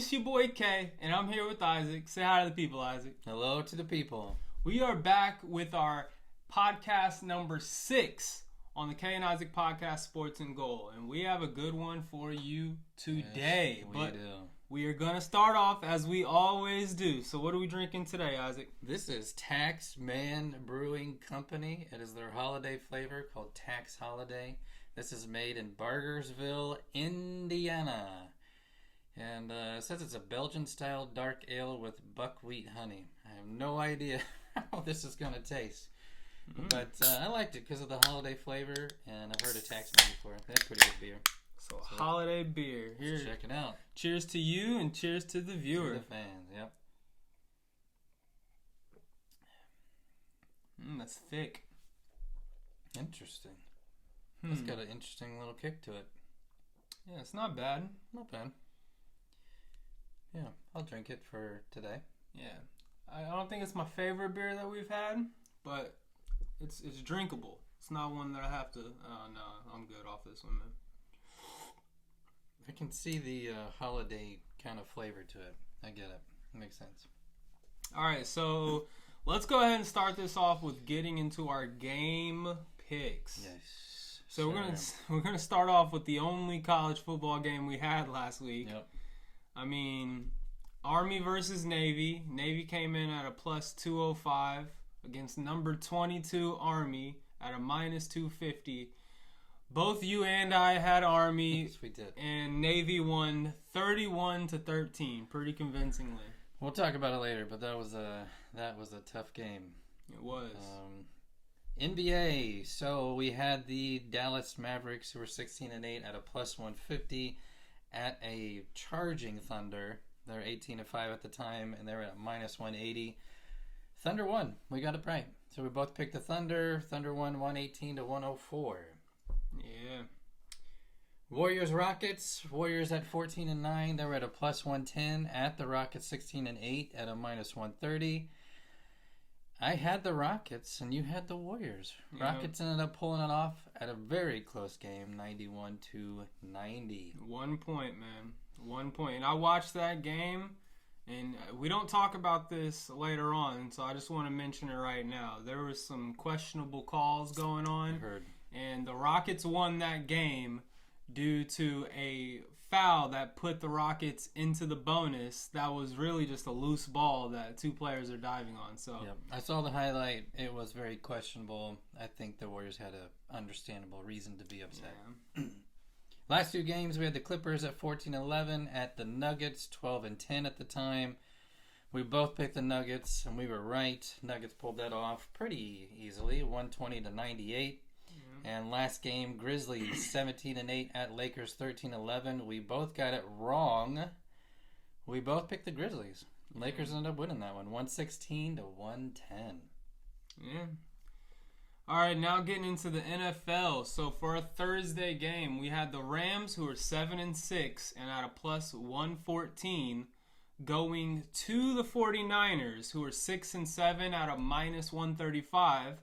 It's your boy Kay, and I'm here with Isaac. Say hi to the people, Isaac. Hello to the people. We are back with our podcast number 6 on the Kay and Isaac podcast, Sports and Goal. And we have a good one for you today. Yes, we are going to start off as we always do. So what are we drinking today, Isaac? This is Taxman Brewing Company. It is their holiday flavor called Tax Holiday. This is made in Bargersville, Indiana. And it says it's a Belgian-style dark ale with buckwheat honey. I have no idea how this is going to taste. But I liked it because of the holiday flavor, and I've heard of Taxman before. They have pretty good beer. So holiday beer. Here, check it out. Cheers to you and cheers to the viewer. To the fans, yep. That's thick. Interesting. It's got an interesting little kick to it. Yeah, it's not bad. Not bad. Yeah, I'll drink it for today. Yeah. I don't think it's my favorite beer that we've had, but it's drinkable. It's not one that I have to... no, I'm good off this one, man. I can see the holiday kind of flavor to it. I get it. It makes sense. All right, so let's go ahead and start this off with getting into our game picks. Yes. So we're gonna start off with the only college football game we had last week. Yep. I mean, Army versus Navy. Navy came in at a plus 205 against number 22 Army at a minus 250. Both you and I had Army. Yes, we did. And Navy won 31-13, pretty convincingly. We'll talk about it later, but that was a tough game. It was. NBA. So we had the Dallas Mavericks, who were 16-8 at a plus 150, at a charging Thunder. They're 18-5 at the time, and they were at minus 180. Thunder won. We got it right. So we both picked the Thunder. Thunder won 118-104. Yeah. Warriors Rockets. Warriors at 14-9. They were at a plus 110. At the Rockets 16-8 at a minus 130. I had the Rockets and you had the Warriors. Yeah. Rockets ended up pulling it off at a very close game, 91-90. 1 point, man. 1 point. And I watched that game, and we don't talk about this later on, so I just want to mention it right now. There was some questionable calls going on. I heard. And the Rockets won that game due to a foul that put the Rockets into the bonus. That was really just a loose ball that two players are diving on. So Yep. I saw the highlight. It was very questionable. I think the Warriors had an understandable reason to be upset. Yeah. Last two games, we had the Clippers at 14-11, at the Nuggets 12-10 at the time. We both picked the Nuggets, and we were right. Nuggets pulled that off pretty easily, 120-98. And last game, Grizzlies 17-8 at Lakers 13-11. We both got it wrong. We both picked the Grizzlies. Lakers ended up winning that one, 116-110. Yeah. All right, now getting into the NFL. So for a Thursday game, we had the Rams, who are 7-6 and at a plus 114, going to the 49ers, who are 6-7 at a minus 135.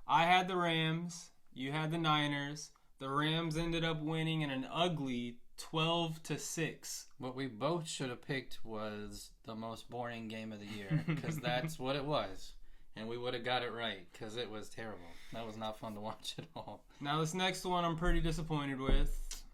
I had the Rams. You had the Niners. The Rams ended up winning in an ugly 12-6. What we both should have picked was the most boring game of the year, because that's what it was. And we would have got it right, because it was terrible. That was not fun to watch at all. Now this next one I'm pretty disappointed with.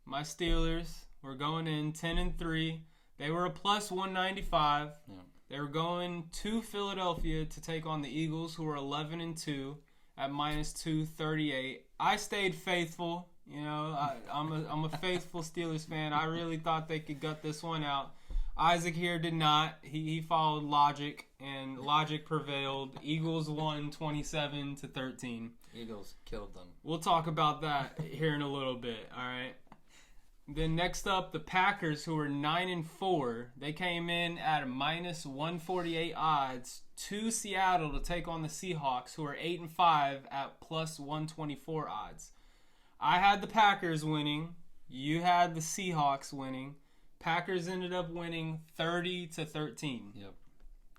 My Steelers were going in 10-3. They were a plus 195. Yeah. They were going to Philadelphia to take on the Eagles, who were 11-2. At minus 238. I stayed faithful. You know, I'm a faithful Steelers fan. I really thought they could gut this one out. Isaac here did not. He followed logic, and logic prevailed. Eagles won 27-13. Eagles killed them. We'll talk about that here in a little bit. All right. Then next up, the Packers, who were 9-4. They came in at a minus 148 odds to Seattle to take on the Seahawks, who are 8-5 at plus 124 odds. I had the Packers winning. You had the Seahawks winning. Packers ended up winning 30-13. Yep.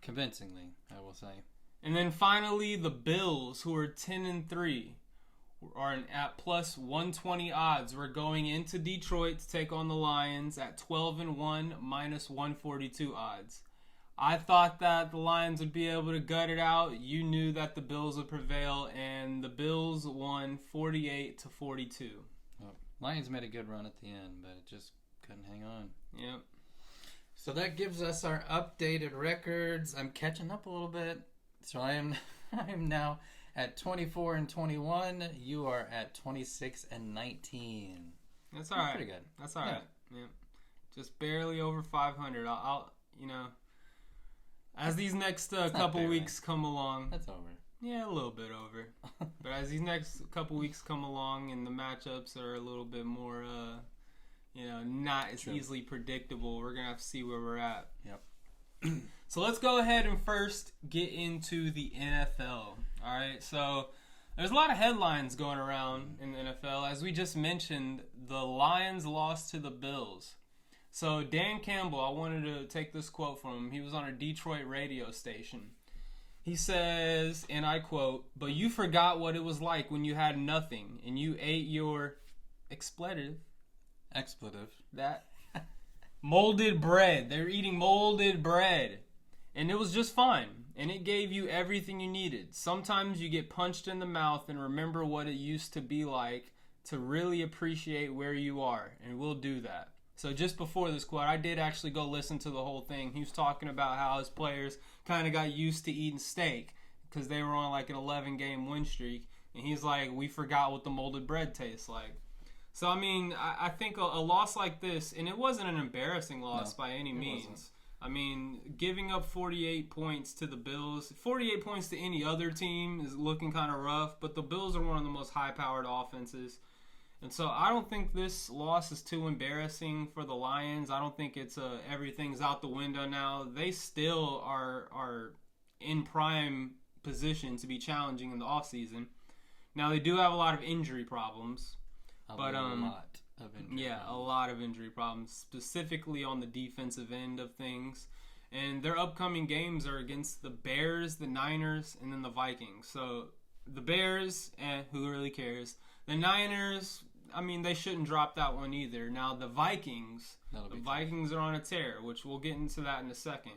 Convincingly, I will say. And then finally, the Bills, who are 10-3. are at plus 120 odds. We're going into Detroit to take on the Lions at 12-1 minus 142 odds. I thought that the Lions would be able to gut it out. You knew that the Bills would prevail, and the Bills won 48-42. Well, Lions made a good run at the end, but it just couldn't hang on. Yep. So that gives us our updated records. I'm catching up a little bit. So I am now at 24-21. You are at 26-19. That's all right. Pretty good. That's all right. Yeah. Just barely over 500. I'll as these next couple weeks come along. That's over. Yeah, a little bit over. But as these next couple weeks come along and the matchups are a little bit more, not as easily predictable, we're going to have to see where we're at. Yep. So let's go ahead and first get into the NFL. All right, so there's a lot of headlines going around in the NFL. As we just mentioned, the Lions lost to the Bills. So Dan Campbell, I wanted to take this quote from him. He was on a Detroit radio station. He says, and I quote, "But you forgot what it was like when you had nothing and you ate your expletive. That molded bread. They're eating molded bread. And it was just fine. And it gave you everything you needed. Sometimes you get punched in the mouth and remember what it used to be like to really appreciate where you are. And we'll do that." So just before this quote, I did actually go listen to the whole thing. He was talking about how his players kind of got used to eating steak because they were on like an 11-game win streak. And he's like, we forgot what the molded bread tastes like. So, I mean, I think a loss like this, and it wasn't an embarrassing loss by any means. Wasn't. I mean, giving up 48 points to the Bills, 48 points to any other team is looking kind of rough, but the Bills are one of the most high-powered offenses. And so I don't think this loss is too embarrassing for the Lions. I don't think it's everything's out the window now. They still are in prime position to be challenging in the offseason. Now, they do have a lot of injury problems. A lot of injury Yeah, a lot of injury problems, specifically on the defensive end of things. And their upcoming games are against the Bears, the Niners, and then the Vikings. So the Bears, who really cares? The Niners, I mean, they shouldn't drop that one either. Now, the Vikings are on a tear, which we'll get into that in a second.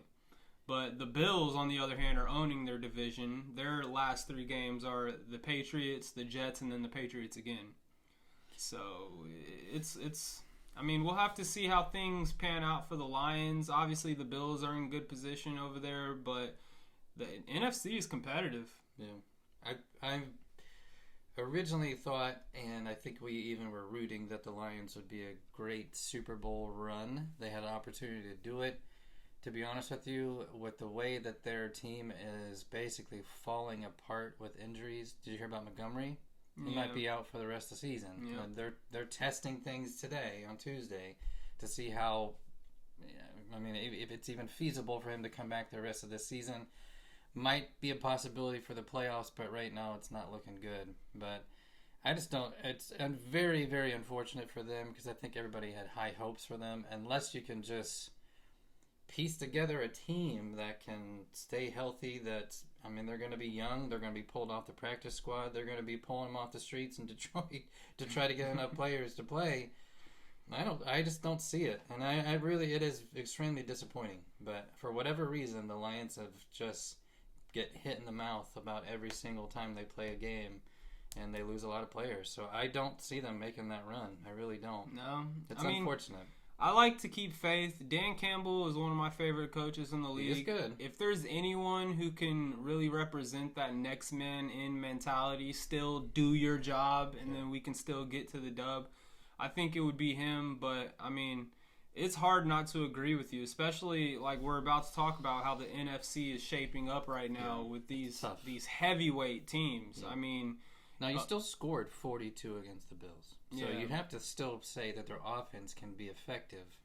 But the Bills, on the other hand, are owning their division. Their last 3 games are the Patriots, the Jets, and then the Patriots again. So, I mean, we'll have to see how things pan out for the Lions. Obviously, the Bills are in good position over there, but the NFC is competitive. Yeah. I originally thought, and I think we even were rooting, that the Lions would be a great Super Bowl run. They had an opportunity to do it. To be honest with you, with the way that their team is basically falling apart with injuries. Did you hear about Montgomery? He might be out for the rest of the season. Yeah. And they're testing things today, on Tuesday, to see how, I mean, if it's even feasible for him to come back the rest of this season. Might be a possibility for the playoffs, but right now it's not looking good. But I just don't. It's very, very unfortunate for them because I think everybody had high hopes for them. Unless you can just piece together a team that can stay healthy. I mean, they're going to be young. They're going to be pulled off the practice squad. They're going to be pulling them off the streets in Detroit to try to get enough players to play. I just don't see it, and I really, it is extremely disappointing. But for whatever reason, the Lions have just get hit in the mouth about every single time they play a game, and they lose a lot of players. So I don't see them making that run. I really don't. No, it's unfortunate. I like to keep faith. Dan Campbell is one of my favorite coaches in the league. He's good. If there's anyone who can really represent that next man in mentality, still do your job, and then we can still get to the dub, I think it would be him. But, I mean, it's hard not to agree with you, especially like we're about to talk about how the NFC is shaping up right now with these heavyweight teams. Yeah. I mean, now you still scored 42 against the Bills, so you have to still say that their offense can be effective.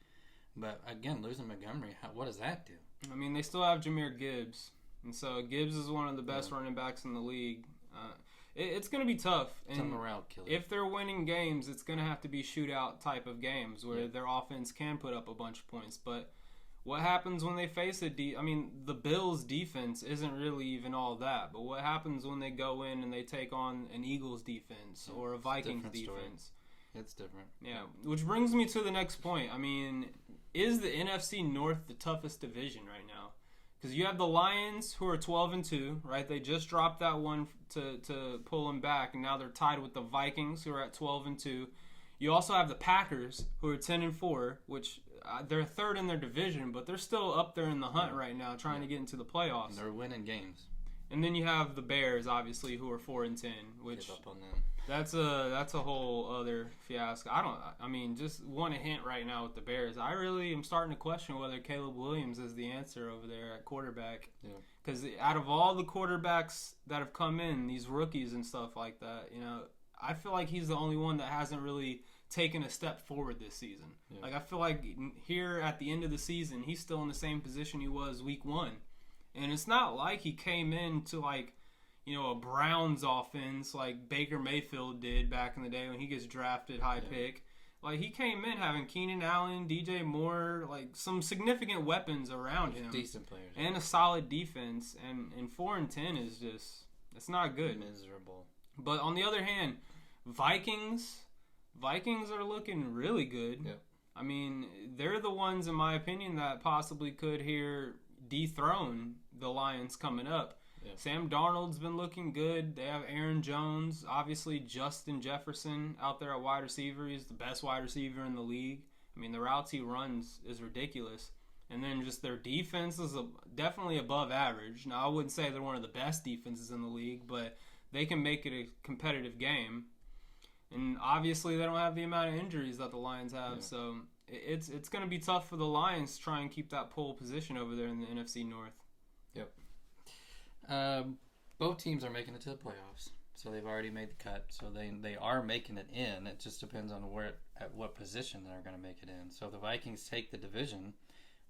But again, losing Montgomery, what does that do? I mean, they still have Jahmyr Gibbs, and so Gibbs is one of the best running backs in the league. It's going to be tough. It's a morale killer. If they're winning games, it's going to have to be shootout type of games where their offense can put up a bunch of points. But what happens when they face I mean, the Bills' defense isn't really even all that, but what happens when they go in and they take on an Eagles defense or a Vikings defense? It's different. Yeah, which brings me to the next point. I mean, is the NFC North the toughest division right now? Because you have the Lions, who are 12-2, right? They just dropped that one to pull them back, and now they're tied with the Vikings, who are at 12-2. You also have the Packers, who are 10-4, which they're third in their division, but they're still up there in the hunt right now, trying to get into the playoffs. And they're winning games. And then you have the Bears, obviously, who are 4-10, which give up on them. That's a whole other fiasco. I mean, just one hint right now with the Bears. I really am starting to question whether Caleb Williams is the answer over there at quarterback. Because out of all the quarterbacks that have come in, these rookies and stuff like that, you know, I feel like he's the only one that hasn't really taken a step forward this season. Yeah. Like, I feel like here at the end of the season, he's still in the same position he was week 1. And it's not like he came in to, like, you know, a Browns offense like Baker Mayfield did back in the day when he gets drafted high pick. Like, he came in having Keenan Allen, DJ Moore, like some significant weapons around him. Decent players. And a solid defense. And 4-10 is just, it's not good. Miserable. But on the other hand, Vikings are looking really good. Yep. I mean, they're the ones, in my opinion, that possibly could here dethrone the Lions coming up. Yeah. Sam Darnold's been looking good. They have Aaron Jones. Obviously, Justin Jefferson out there at wide receiver. He's the best wide receiver in the league. I mean, the routes he runs is ridiculous. And then just their defense is definitely above average. Now, I wouldn't say they're one of the best defenses in the league, but they can make it a competitive game. And obviously, they don't have the amount of injuries that the Lions have. So it's going to be tough for the Lions to try and keep that pole position over there in the NFC North. Yep. Both teams are making it to the playoffs, so they've already made the cut. So they are making it in. It just depends on at what position they're going to make it in. So if the Vikings take the division,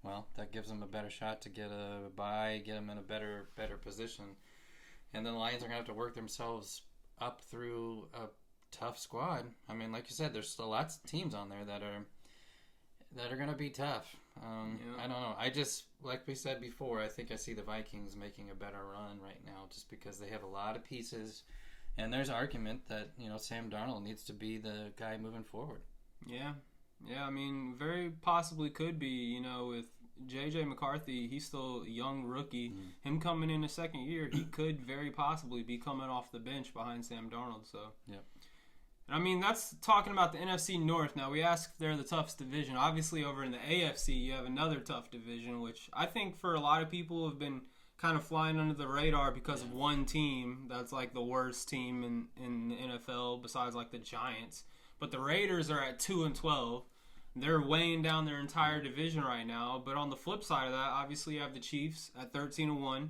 well, that gives them a better shot to get a bye, get them in a better position. And then the Lions are going to have to work themselves up through a tough squad. I mean, like you said, there's still lots of teams on there that are going to be tough. I don't know. I just, like we said before, I think I see the Vikings making a better run right now just because they have a lot of pieces. And there's argument that, you know, Sam Darnold needs to be the guy moving forward. Yeah. Yeah, I mean, very possibly could be, you know, with J.J. McCarthy, he's still a young rookie. Him coming in the second year, he could very possibly be coming off the bench behind Sam Darnold. So, yep. I mean, that's talking about the NFC North. Now, we asked if they're the toughest division. Obviously, over in the AFC, you have another tough division, which I think for a lot of people have been kind of flying under the radar because of one team that's like the worst team in the NFL besides like the Giants. But the Raiders are at 2-12. They're weighing down their entire division right now. But on the flip side of that, obviously you have the Chiefs at 13-1.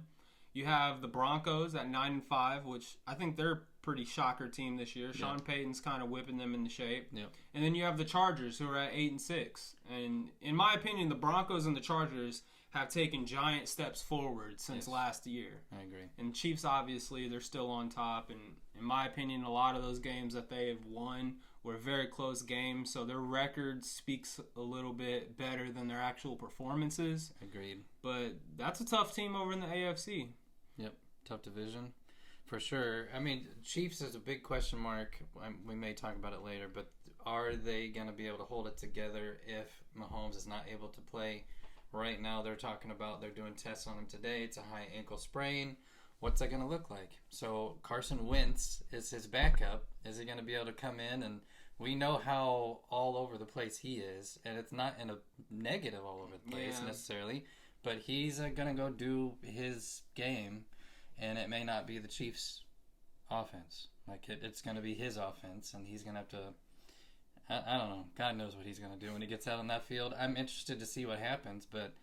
You have the Broncos at 9-5, which I think they're a pretty shocker team this year. Yeah. Sean Payton's kind of whipping them into shape. Yep. And then you have the Chargers, who are at 8-6. And in my opinion, the Broncos and the Chargers have taken giant steps forward since last year. I agree. And Chiefs, obviously, they're still on top. And in my opinion, a lot of those games that they have won were very close games. So their record speaks a little bit better than their actual performances. Agreed. But that's a tough team over in the AFC. Yep. Tough division. For sure. I mean, Chiefs is a big question mark. We may talk about it later. But are they going to be able to hold it together if Mahomes is not able to play? Right now, they're talking about they're doing tests on him today. It's a high ankle sprain. What's that going to look like? So Carson Wentz is his backup. Is he going to be able to come in? And we know how all over the place he is. And it's not in a negative all over the place necessarily. But he's going to go do his game. And it may not be the Chiefs' offense. Like, it's going to be his offense. And he's going to have to... I don't know. God knows what he's going to do when he gets out on that field. I'm interested to see what happens, but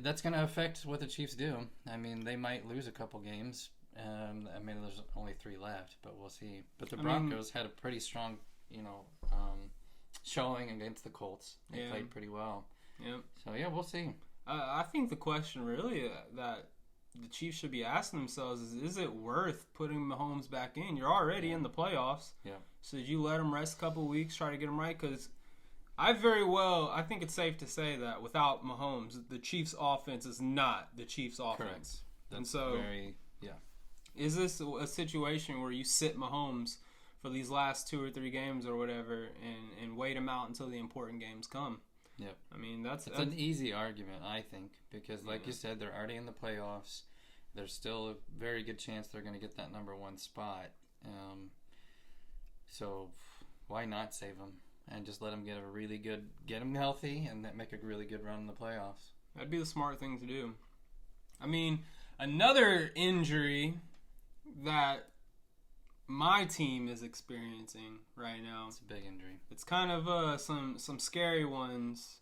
that's going to affect what the Chiefs do. I mean, they might lose a couple games. I mean, there's only 3 left, but we'll see. But the Broncos had a pretty strong, showing against the Colts. They played pretty well. Yep. So, we'll see. I think the question really that the Chiefs should be asking themselves is it worth putting Mahomes back in? You're already in the playoffs. Yeah. So did you let him rest a couple of weeks, try to get him right? Because I think it's safe to say that without Mahomes, the Chiefs' offense is not the Chiefs' offense. Correct. And so, is this a situation where you sit Mahomes for these last 2 or 3 games or whatever and wait him out until the important games come? Yep. I mean, that's an easy argument, I think, because like you said, they're already in the playoffs. There's still a very good chance they're going to get that number 1 spot. So why not save them and just let them get them healthy and make a really good run in the playoffs? That'd be the smart thing to do. I mean, another injury that my team is experiencing right now. It's a big injury. It's kind of some scary ones.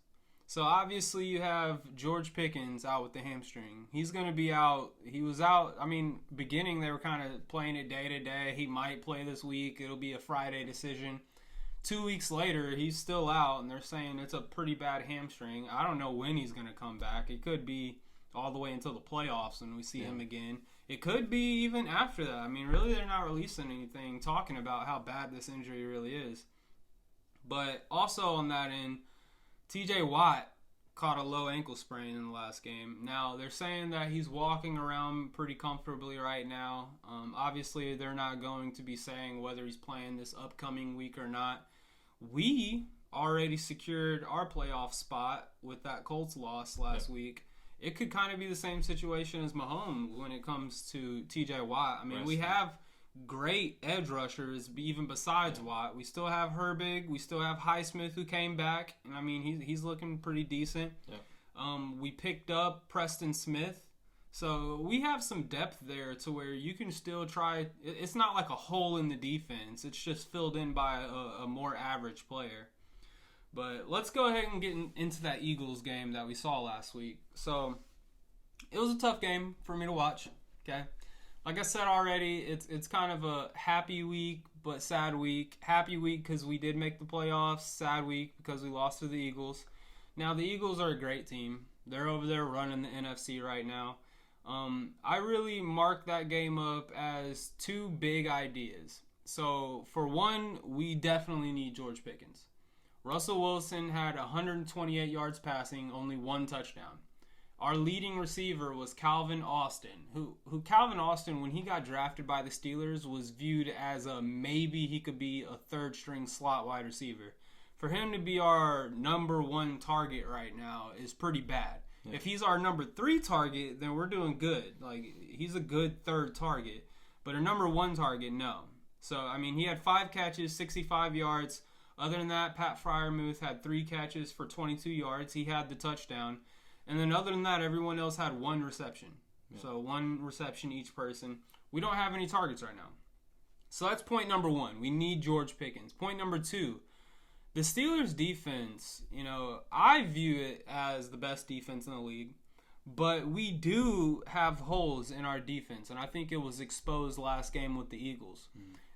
So obviously you have George Pickens out with the hamstring. He's going to be out. He was out. I mean, beginning they were kind of playing it day to day. He might play this week. It'll be a Friday decision. 2 weeks later, he's still out, and they're saying it's a pretty bad hamstring. I don't know when he's going to come back. It could be all the way until the playoffs when we see him again. It could be even after that. I mean, really, they're not releasing anything talking about how bad this injury really is. But also on that end, T.J. Watt caught a low ankle sprain in the last game. Now, they're saying that he's walking around pretty comfortably right now. Obviously, they're not going to be saying whether he's playing this upcoming week or not. We already secured our playoff spot with that Colts loss last week. It could kind of be the same situation as Mahomes when it comes to T.J. Watt. I mean, we have great edge rushers even besides Watt. We still have Herbig. We still have Highsmith who came back. And, I mean, he's looking pretty decent. Yeah. We picked up Preston Smith. So we have some depth there to where you can still try. It's not like a hole in the defense. It's just filled in by a more average player. But let's go ahead and get into that Eagles game that we saw last week. So it was a tough game for me to watch. Okay, like I said already, it's kind of a happy week but sad week. Happy week because we did make the playoffs. Sad week because we lost to the Eagles. Now the Eagles are a great team. They're over there running the NFC right now. I really mark that game up as 2 big ideas. So for one, we definitely need George Pickens. Russell Wilson had 128 yards passing, only 1 touchdown. Our leading receiver was Calvin Austin, who Calvin Austin, when he got drafted by the Steelers, was viewed as maybe he could be a 3rd-string slot wide receiver. For him to be our number 1 target right now is pretty bad. Yeah. If he's our number 3 target, then we're doing good. Like, he's a good 3rd target. But a number 1 target, no. So, I mean, he had 5 catches, 65 yards. Other than that, Pat Freiermuth had 3 catches for 22 yards. He had the touchdown. And then other than that, everyone else had 1 reception. Yeah. So 1 reception each person. We don't have any targets right now. So that's point number 1. We need George Pickens. Point number 2, the Steelers' defense, I view it as the best defense in the league. But we do have holes in our defense. And I think it was exposed last game with the Eagles.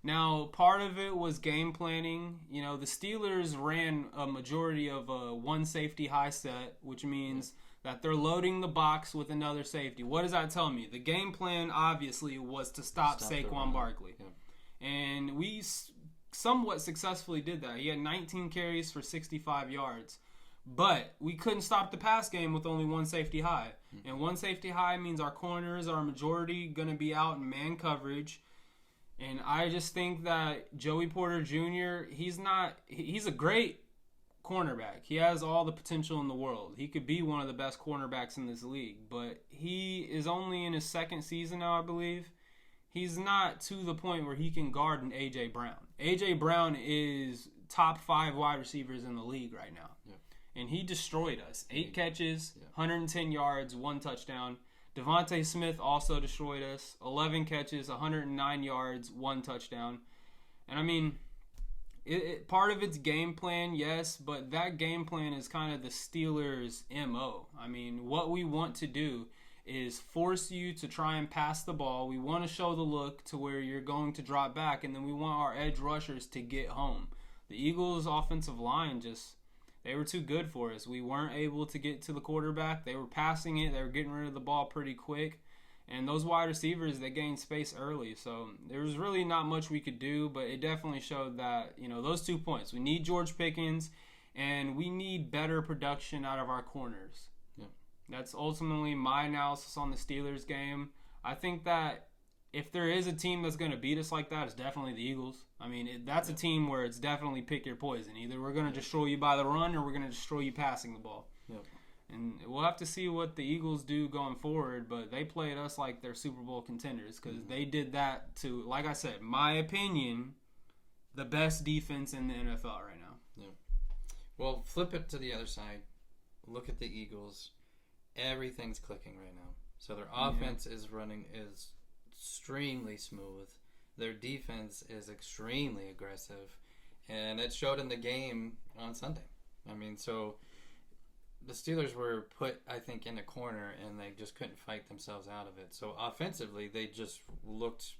Now, part of it was game planning. The Steelers ran a majority of a 1 safety high set, which means that they're loading the box with another safety. What does that tell me? The game plan, obviously, was to stop Saquon Barkley. Yeah. And we somewhat successfully did that. He had 19 carries for 65 yards. But we couldn't stop the pass game with only 1 safety high. And 1 safety high means our corners are majority going to be out in man coverage. And I just think that Joey Porter Jr., he's a great cornerback. He has all the potential in the world. He could be one of the best cornerbacks in this league. But he is only in his 2nd season now, I believe. He's not to the point where he can guard an A.J. Brown. A.J. Brown is top 5 wide receivers in the league right now. Yeah. And he destroyed us. 8 catches, 110 yards, 1 touchdown. Devontae Smith also destroyed us. 11 catches, 109 yards, 1 touchdown. And I mean, part of it's game plan, yes, but that game plan is kind of the Steelers' MO. I mean, what we want to do is force you to try and pass the ball. We want to show the look to where you're going to drop back, and then we want our edge rushers to get home. The Eagles' offensive line they were too good for us. We weren't able to get to the quarterback. They were passing it. They were getting rid of the ball pretty quick. And those wide receivers, they gained space early. So there was really not much we could do, but it definitely showed that, those 2 points. We need George Pickens, and we need better production out of our corners. Yeah. That's ultimately my analysis on the Steelers game. I think that if there is a team that's going to beat us like that, it's definitely the Eagles. I mean, that's a team where it's definitely pick your poison. Either we're going to destroy you by the run or we're going to destroy you passing the ball. Yep. And we'll have to see what the Eagles do going forward, but they played us like they're Super Bowl contenders because they did that to, like I said, my opinion, the best defense in the NFL right now. Yeah. Well, flip it to the other side. Look at the Eagles. Everything's clicking right now. So their offense is extremely smooth. Their defense is extremely aggressive. And it showed in the game on Sunday. I mean, so the Steelers were put, I think, in a corner, and they just couldn't fight themselves out of it. So offensively, they just looked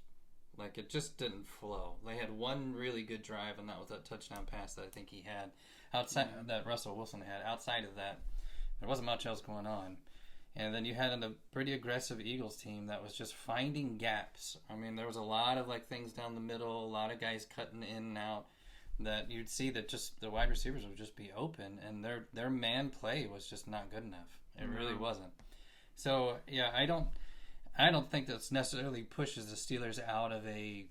like it just didn't flow. They had one really good drive, and that was that touchdown pass that I think he had outside that Russell Wilson had. Outside of that, there wasn't much else going on. And then you had a pretty aggressive Eagles team that was just finding gaps. I mean, there was a lot of things down the middle, a lot of guys cutting in and out, that you'd see that just the wide receivers would just be open, and their man play was just not good enough. It really wasn't. So yeah, I don't think that necessarily pushes the Steelers out of a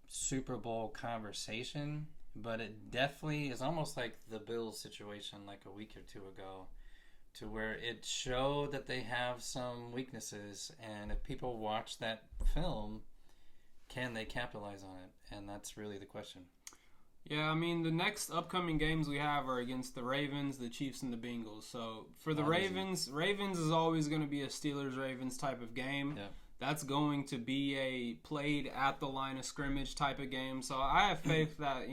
Super Bowl conversation, but it definitely is almost like the Bills situation like a week or two ago, to where it showed that they have some weaknesses, and if people watch that film, can they capitalize on it? And that's really the question. Yeah, I mean, the next upcoming games we have are against the Ravens, the Chiefs, and the Bengals. So for the Ravens is always going to be a Steelers-Ravens type of game. Yeah. That's going to be a played at the line of scrimmage type of game. So I have faith that,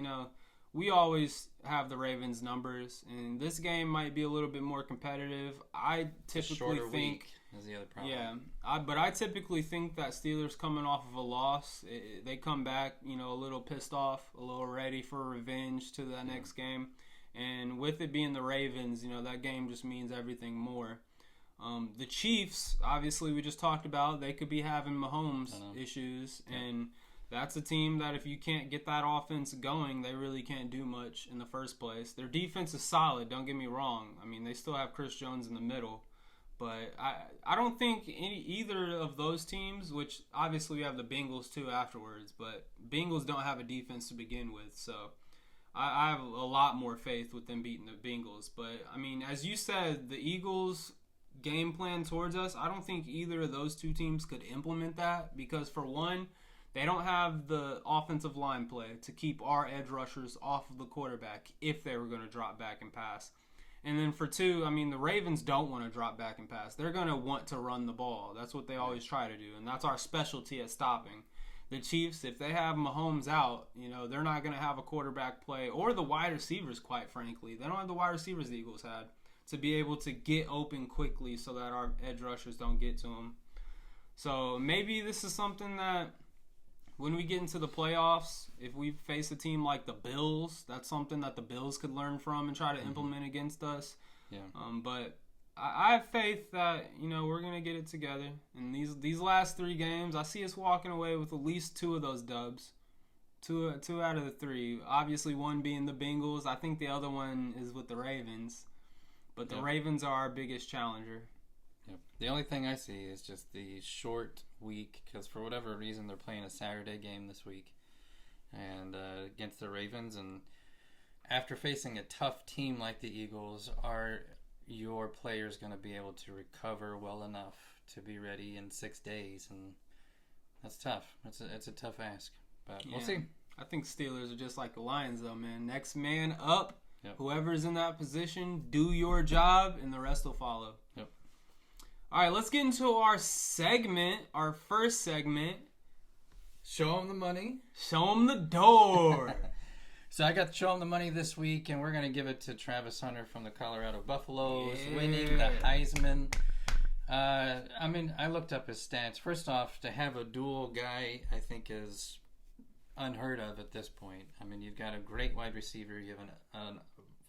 we always have the Ravens numbers, and this game might be a little bit more competitive. I typically think is the other problem. Yeah, but I typically think that Steelers coming off of a loss, they come back, a little pissed off, a little ready for revenge to that next game, and with it being the Ravens, that game just means everything more. The Chiefs, obviously, we just talked about, they could be having Mahomes issues, and that's a team that if you can't get that offense going, they really can't do much in the first place. Their defense is solid, don't get me wrong. I mean, they still have Chris Jones in the middle. But I don't think either of those teams, which obviously we have the Bengals too afterwards, but Bengals don't have a defense to begin with. So I have a lot more faith with them beating the Bengals. But, I mean, as you said, the Eagles' game plan towards us, I don't think either of those two teams could implement that because, for one, they don't have the offensive line play to keep our edge rushers off of the quarterback if they were going to drop back and pass. And then for two, I mean, the Ravens don't want to drop back and pass. They're going to want to run the ball. That's what they always try to do, and that's our specialty at stopping. The Chiefs, if they have Mahomes out, they're not going to have a quarterback play or the wide receivers, quite frankly. They don't have the wide receivers the Eagles had to be able to get open quickly so that our edge rushers don't get to them. So maybe this is something that when we get into the playoffs, if we face a team like the Bills, that's something that the Bills could learn from and try to implement against us. Yeah. But I have faith that, we're going to get it together. And these last three games, I see us walking away with at least two of those dubs. Two out of the three. Obviously, one being the Bengals. I think the other one is with the Ravens. But the Ravens are our biggest challenger. Yep. The only thing I see is just the short week, because for whatever reason they're playing a Saturday game this week, and against the Ravens. And after facing a tough team like the Eagles, are your players going to be able to recover well enough to be ready in 6 days? And that's tough. It's a tough ask, but we'll see. I think Steelers are just like the Lions, though, man. Next man up. Yep. Whoever's in that position, do your job, and the rest will follow. Yep. All right, let's get into our first segment. Show them the money. Show them the door. So I got to show them the money this week, and we're going to give it to Travis Hunter from the Colorado Buffaloes, winning the Heisman. I looked up his stats. First off, to have a dual guy, I think is unheard of at this point. I mean, you've got a great wide receiver. You have a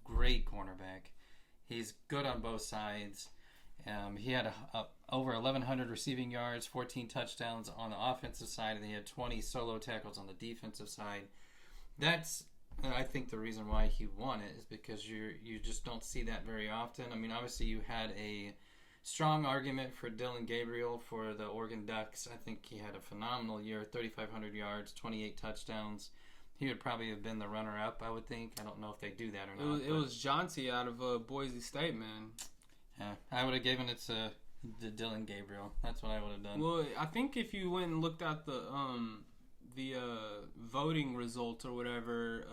great cornerback. He's good on both sides. He had over 1,100 receiving yards, 14 touchdowns on the offensive side, and he had 20 solo tackles on the defensive side. That's And I think the reason why he won it is because you just don't see that very often. I mean, obviously you had a strong argument for Dylan Gabriel for the Oregon Ducks. I think he had a phenomenal year, 3,500 yards, 28 touchdowns. He would probably have been the runner-up, I would think. I don't know if they do that or not. It was Johnsy out of Boise State, man. Yeah, I would have given it to Dylan Gabriel. That's what I would have done. Well, I think if you went and looked at the voting results or whatever,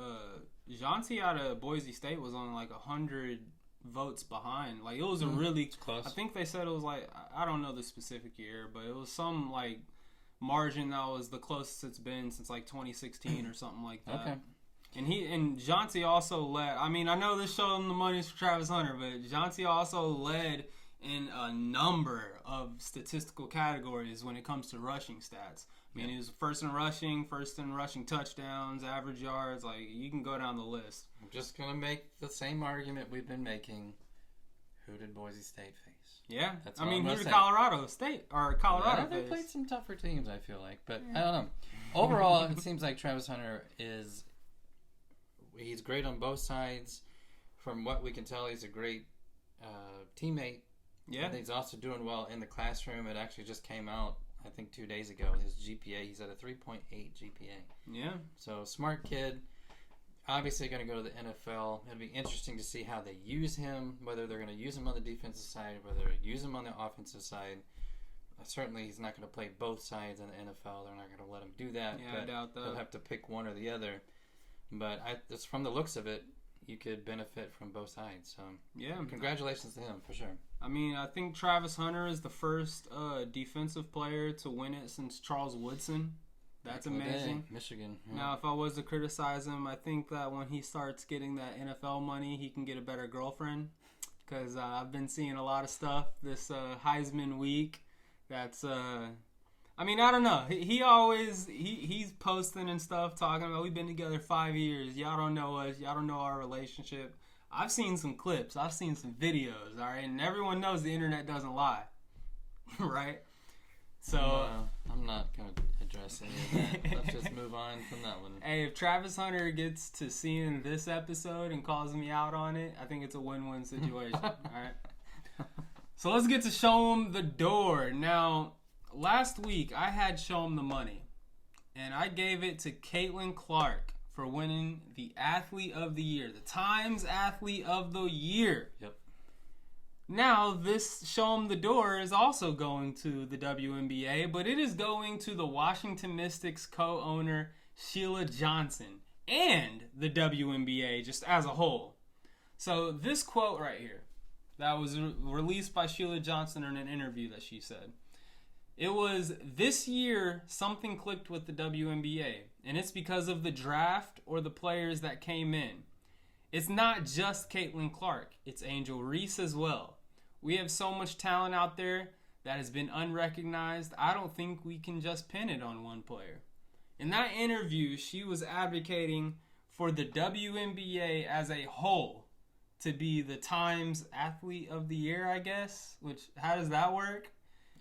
Johnsy out of Boise State was on like 100 votes behind. Like, it was a really close. I think they said it was like, I don't know the specific year, but it was some like margin that was the closest it's been since like 2016 or something like that. Okay. And Johnsy also led. I mean, I know this showed him the money's for Travis Hunter, but Johnsy also led in a number of statistical categories when it comes to rushing stats. I mean, he was first in rushing touchdowns, average yards. Like, you can go down the list. I'm just going to make the same argument we've been making. Who did Boise State face? Yeah. That's I mean, I'm who did say. Colorado State or Colorado Yeah, they face? played some tougher teams, I feel like. But I don't know. Overall, it seems like Travis Hunter he's great on both sides. From what we can tell, he's a great teammate. Yeah. And he's also doing well in the classroom. It actually just came out, I think, 2 days ago. His GPA, he's at a 3.8 GPA. Yeah. So, smart kid. Obviously going to go to the NFL. It'll be interesting to see how they use him, whether they're going to use him on the defensive side, whether they use him on the offensive side. Certainly, he's not going to play both sides in the NFL. They're not going to let him do that. Yeah, I doubt that. He'll have to pick one or the other. But just from the looks of it, you could benefit from both sides. So, yeah, congratulations to him for sure. I mean, I think Travis Hunter is the first defensive player to win it since Charles Woodson. That's amazing. Michigan. Yeah. Now, if I was to criticize him, I think that when he starts getting that NFL money, he can get a better girlfriend. Because I've been seeing a lot of stuff this Heisman week. That's, I mean, I don't know. He's posting and stuff, talking about we've been together 5 years. Y'all don't know us. Y'all don't know our relationship. I've seen some clips. I've seen some videos, all right? And everyone knows the internet doesn't lie, right? So I'm not going to address any of that. Let's just move on from that one. Hey, if Travis Hunter gets to seeing this episode and calls me out on it, I think it's a win-win situation, all right? So let's get to show him the door. Now, last week I had show him the money, and I gave it to Caitlin Clark for winning the Athlete of the Year, the Times Athlete of the Year. Yep. Now, this show 'em the door is also going to the WNBA, but it is going to the Washington Mystics co-owner Sheila Johnson and the WNBA just as a whole. So this quote right here that was released by Sheila Johnson in an interview that she said, it was, "This year something clicked with the WNBA, and it's because of the draft or the players that came in. It's not just Caitlin Clark, it's Angel Reese as well. We have so much talent out there that has been unrecognized. I don't think we can just pin it on one player." In that interview, she was advocating for the WNBA as a whole to be the Times Athlete of the Year, I guess. Which, how does that work?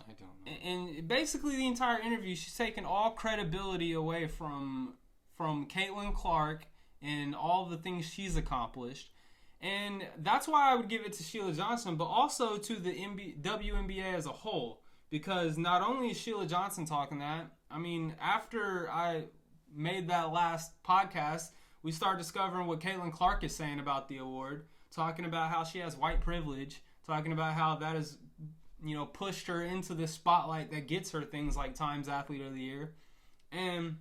I don't know. And basically the entire interview, she's taking all credibility away from Caitlin Clark and all the things she's accomplished. And that's why I would give it to Sheila Johnson, but also to the WNBA as a whole. Because not only is Sheila Johnson talking that, I mean, after I made that last podcast, we started discovering what Caitlin Clark is saying about the award, talking about how she has white privilege, talking about how that has, pushed her into the spotlight that gets her things like Times Athlete of the Year. And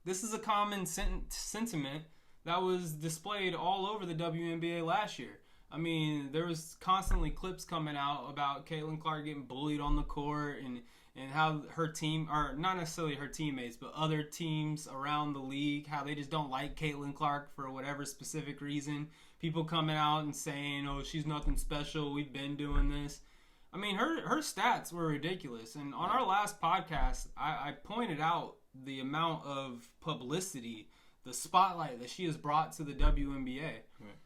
this is a common sentiment that was displayed all over the WNBA last year. I mean, there was constantly clips coming out about Caitlin Clark getting bullied on the court and how her team, or not necessarily her teammates, but other teams around the league, how they just don't like Caitlin Clark for whatever specific reason. People coming out and saying, "Oh, she's nothing special. We've been doing this." I mean, her stats were ridiculous. And on our last podcast, I pointed out the amount of publicity, the spotlight that she has brought to the WNBA. Right.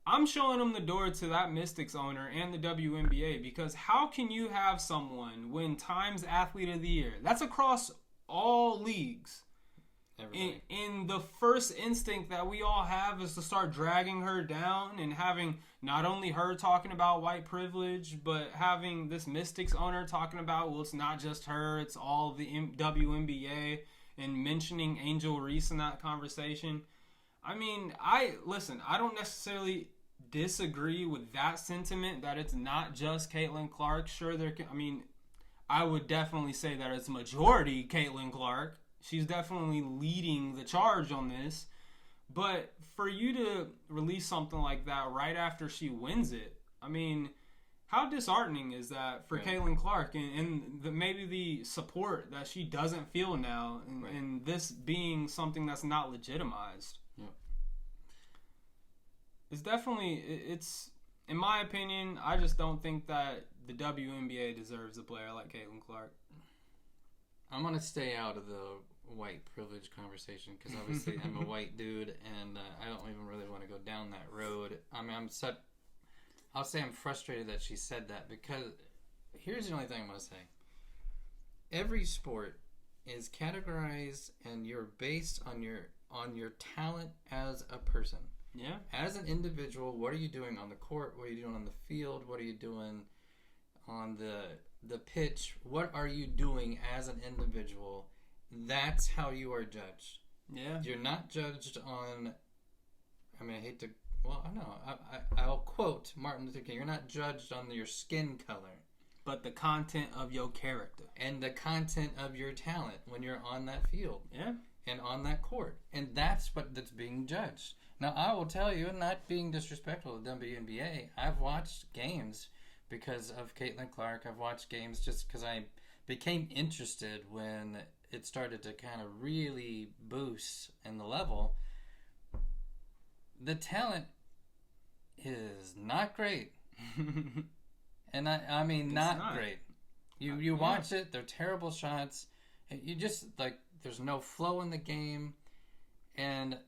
I'm showing them the door to that Mystics owner and the WNBA, because how can you have someone win Times Athlete of the Year? That's across all leagues. in the first instinct that we all have is to start dragging her down and having not only her talking about white privilege, but having this Mystics owner talking about, well, it's not just her, it's all of the WNBA, and mentioning Angel Reese in that conversation. I mean, I don't necessarily disagree with that sentiment that it's not just Caitlin Clark. Sure, I would definitely say that it's majority Caitlin Clark. She's definitely leading the charge on this. But for you to release something like that right after she wins it, I mean, how disheartening is that for Caitlin Clark and maybe the support that she doesn't feel now and this being something that's not legitimized? Yeah. It's definitely, in my opinion, I just don't think that the WNBA deserves a player like Caitlin Clark. I'm going to stay out of the white privilege conversation because obviously I'm a white dude and I don't even really want to go down that road. I mean, I'll say I'm frustrated that she said that because here's the only thing I'm going to say. Every sport is categorized and you're based on your talent as a person. Yeah. As an individual, what are you doing on the court? What are you doing on the field? What are you doing on the pitch? What are you doing as an individual? That's how you are judged. Yeah. You're not judged on, I mean, I hate to, well, I know, I'll quote Martin Luther King, you're not judged on your skin color. But the content of your character. And the content of your talent when you're on that field. Yeah. And on that court. And that's that's being judged. Now, I will tell you, not being disrespectful to the WNBA, I've watched games because of Caitlin Clark. I've watched games just because I became interested when it started to kind of really boost in the level. The talent is not great. And I mean, not great. You watch it, they're terrible shots. You just, like, there's no flow in the game. And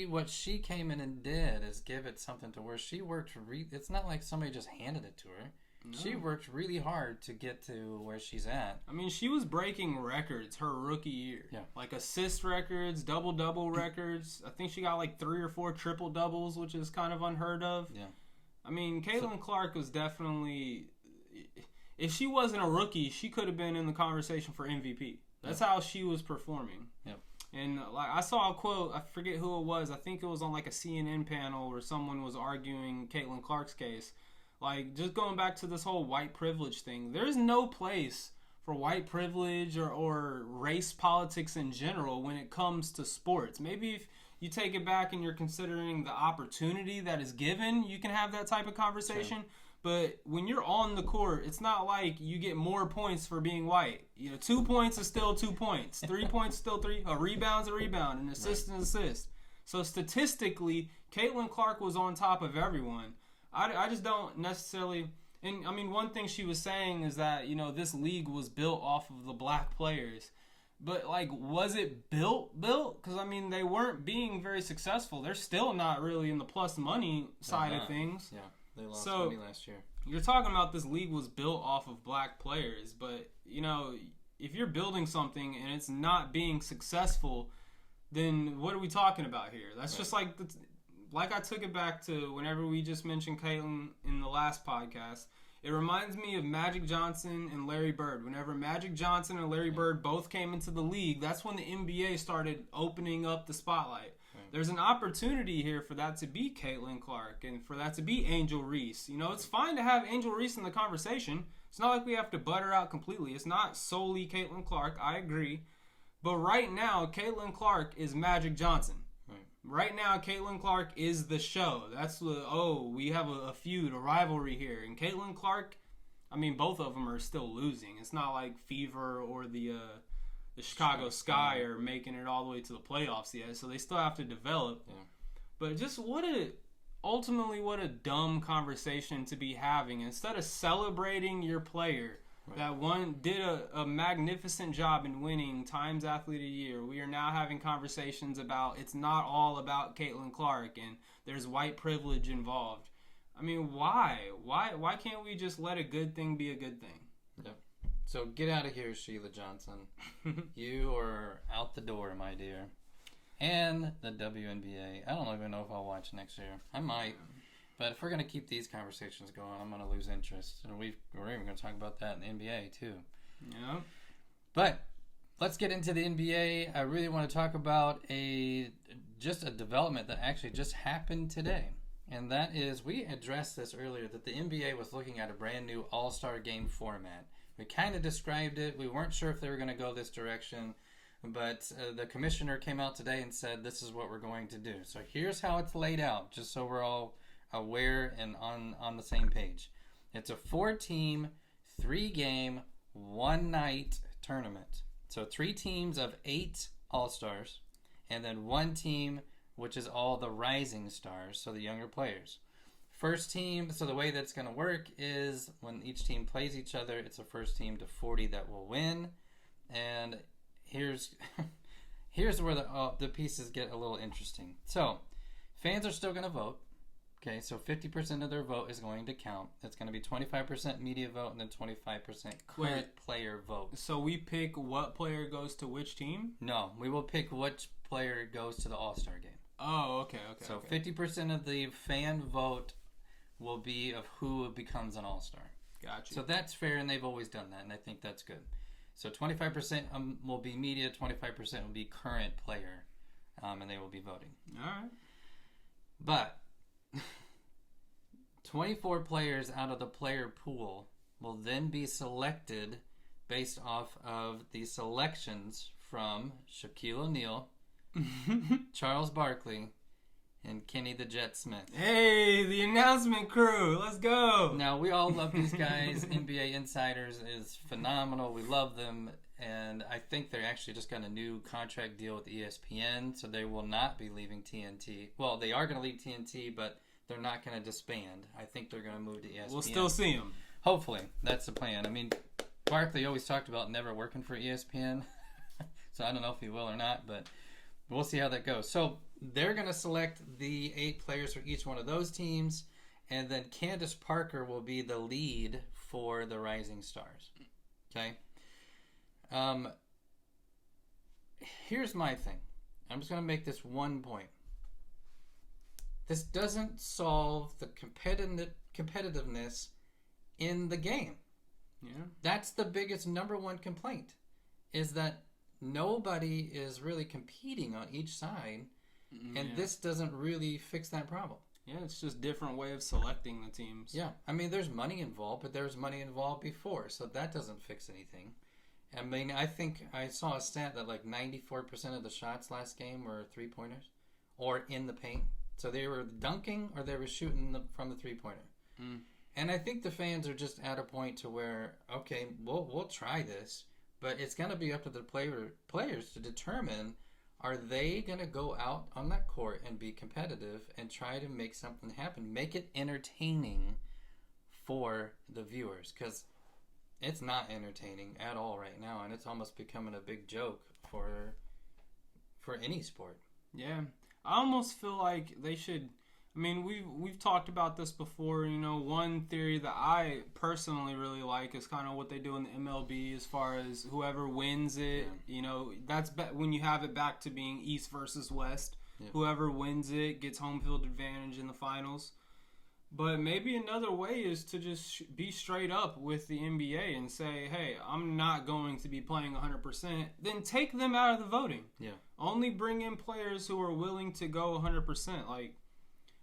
what she came in and did is give it something to where she worked. It's not like somebody just handed it to her. No. She worked really hard to get to where she's at. I mean, she was breaking records her rookie year. Yeah. Like assist records, double-double records. I think she got like 3 or 4 triple-doubles, which is kind of unheard of. Yeah. I mean, Caitlin Clark was definitely... If she wasn't a rookie, she could have been in the conversation for MVP. That's how she was performing. Yep. And like I saw a quote, I forget who it was. I think it was on like a CNN panel where someone was arguing Caitlin Clark's case. Like, just going back to this whole white privilege thing, there's no place for white privilege or race politics in general when it comes to sports. Maybe if you take it back and you're considering the opportunity that is given, you can have that type of conversation. Sure. But when you're on the court, it's not like you get more points for being white. 2 points is still 2 points. 3 points is still 3. A rebound's a rebound. An assist is an assist. So statistically, Caitlin Clark was on top of everyone. I just don't necessarily... And, I mean, one thing she was saying is that, this league was built off of the black players. But, like, was it built? Because, I mean, they weren't being very successful. They're still not really in the plus money side of things. Yeah. They lost money last year. You're talking about this league was built off of black players, but, if you're building something and it's not being successful, then what are we talking about here? That's just like I took it back to whenever we just mentioned Caitlin in the last podcast. It reminds me of Magic Johnson and Larry Bird. Whenever Magic Johnson and Larry Bird both came into the league, that's when the NBA started opening up the spotlight. There's an opportunity here for that to be Caitlin Clark and for that to be Angel Reese. It's fine to have Angel Reese in the conversation. It's not like we have to butt her out completely. It's not solely Caitlin Clark. I agree. But right now, Caitlin Clark is Magic Johnson. Right now, Caitlin Clark is the show. That's we have a feud, a rivalry here. And Caitlin Clark, I mean, both of them are still losing. It's not like Fever or the Chicago Sky are making it all the way to the playoffs yet, so they still have to develop. Yeah. But just what a dumb conversation to be having. Instead of celebrating your player that did a magnificent job in winning Times Athlete of the Year, we are now having conversations about it's not all about Caitlin Clark and there's white privilege involved. I mean, why? Why can't we just let a good thing be a good thing? Yep. So get out of here, Sheila Johnson. You are out the door, my dear. And the WNBA. I don't even know if I'll watch next year. I might. But if we're going to keep these conversations going, I'm going to lose interest. And we're even going to talk about that in the NBA, too. Yeah. But let's get into the NBA. I really want to talk about just a development that actually just happened today. And that is, we addressed this earlier, that the NBA was looking at a brand new All-Star game format. We kind of described it. We weren't sure if they were going to go this direction. But the commissioner came out today and said, this is what we're going to do. So here's how it's laid out, just so we're all aware and on the same page. It's a 4-team, 3-game, 1-night tournament. So 3 teams of 8 All-Stars, and then 1 team, which is all the rising stars, so the younger players. First team, so the way that's going to work is when each team plays each other, it's a first team to 40 that will win. And here's where the pieces get a little interesting. So fans are still going to vote. Okay, so 50% of their vote is going to count. It's going to be 25% media vote and then 25% current player vote. So we pick what player goes to which team? No, we will pick which player goes to the All-Star game. Oh, okay. So 50% of the fan vote will be of who becomes an All-Star. Gotcha. So that's fair, and they've always done that, and I think that's good. So 25% will be media, 25% will be current player, and they will be voting. All right. But 24 players out of the player pool will then be selected based off of the selections from Shaquille O'Neal, Charles Barkley, and Kenny the Jet Smith. Hey, the announcement crew. Let's go. Now, we all love these guys. NBA Insiders is phenomenal. We love them. And I think they actually just got a new contract deal with ESPN, so they will not be leaving TNT. Well, they are going to leave TNT, but they're not going to disband. I think they're going to move to ESPN. We'll still see them. Hopefully. That's the plan. I mean, Barkley always talked about never working for ESPN, so I don't know if he will or not, but we'll see how that goes. So they're going to select the 8 players for each one of those teams, and then Candace Parker will be the lead for the Rising Stars. Okay? Here's my thing. I'm just going to make this one point. This doesn't solve the competitiveness in the game. Yeah. That's the biggest number one complaint, is that nobody is really competing on each side, and this doesn't really fix that problem. Yeah, it's just different way of selecting the teams. Yeah, I mean, there's money involved, but there was money involved before, so that doesn't fix anything. I mean, I think I saw a stat that like 94% of the shots last game were three-pointers or in the paint. So they were dunking or they were shooting from the three-pointer. Mm. And I think the fans are just at a point to where, okay, we'll try this, but it's going to be up to the players to determine, are they going to go out on that court and be competitive and try to make something happen, make it entertaining for the viewers, because it's not entertaining at all right now, and it's almost becoming a big joke for any sport. Yeah, I almost feel like they should. I mean, we've talked about this before. You know, one theory that I personally really like is kind of what they do in the MLB, as far as whoever wins it. Yeah. You know, that's when you have it back to being East versus West. Yeah. Whoever Whoever wins it gets home field advantage in the finals. But maybe another way is to just be straight up with the NBA and say, hey, I'm not going to be playing 100%. Then take them out of the voting. Yeah. Only bring in players who are willing to go 100%. Like,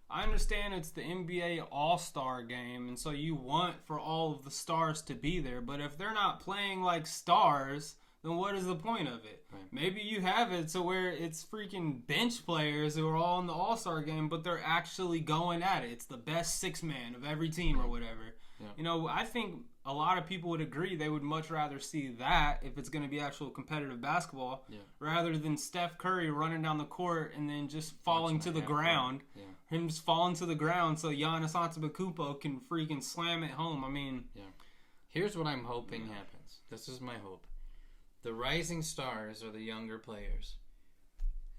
I understand it's the NBA All-Star game, and so you want for all of the stars to be there. But if they're not playing like stars, then what is the point of it? Right. Maybe you have it to where it's freaking bench players who are all in the All-Star game, but they're actually going at it. It's the best 6-man of every team or whatever. Yeah. You know, I think a lot of people would agree they would much rather see that if it's going to be actual competitive basketball, rather than Steph Curry running down the court and then just falling to the ground. Yeah. Him just falling to the ground so Giannis Antetokounmpo can freaking slam it home. I mean, Here's what I'm hoping happens. This is my hope. The rising stars are the younger players.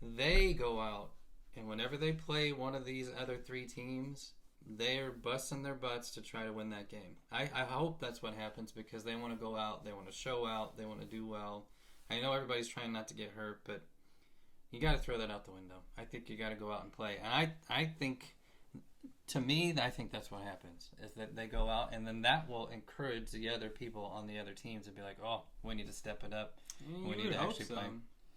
They go out, and whenever they play one of these other 3 teams, they're busting their butts to try to win that game. I hope that's what happens because they want to go out, they want to show out, they want to do well. I know everybody's trying not to get hurt, but you got to throw that out the window. I think you got to go out and play. And I think, to me, I think that's what happens, is that they go out, and then that will encourage the other people on the other teams to be like, oh, we need to step it up. We need to actually play.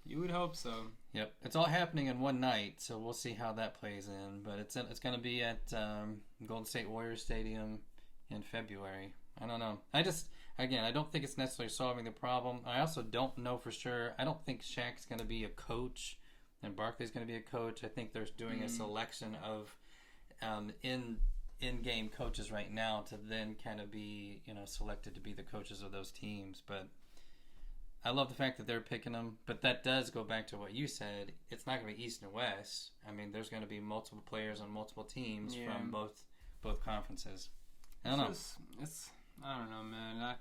You would hope so. Yep. It's all happening in one night, so we'll see how that plays in. But it's going to be at Golden State Warriors Stadium in February. I don't know. I don't think it's necessarily solving the problem. I also don't know for sure. I don't think Shaq's going to be a coach and Barkley's going to be a coach. I think they're doing a selection of in-game coaches right now to then kind of be, selected to be the coaches of those teams. But I love the fact that they're picking them, but that does go back to what you said. It's not going to be East and West. I mean, there's going to be multiple players on multiple teams from both conferences. I don't know. I don't know, man.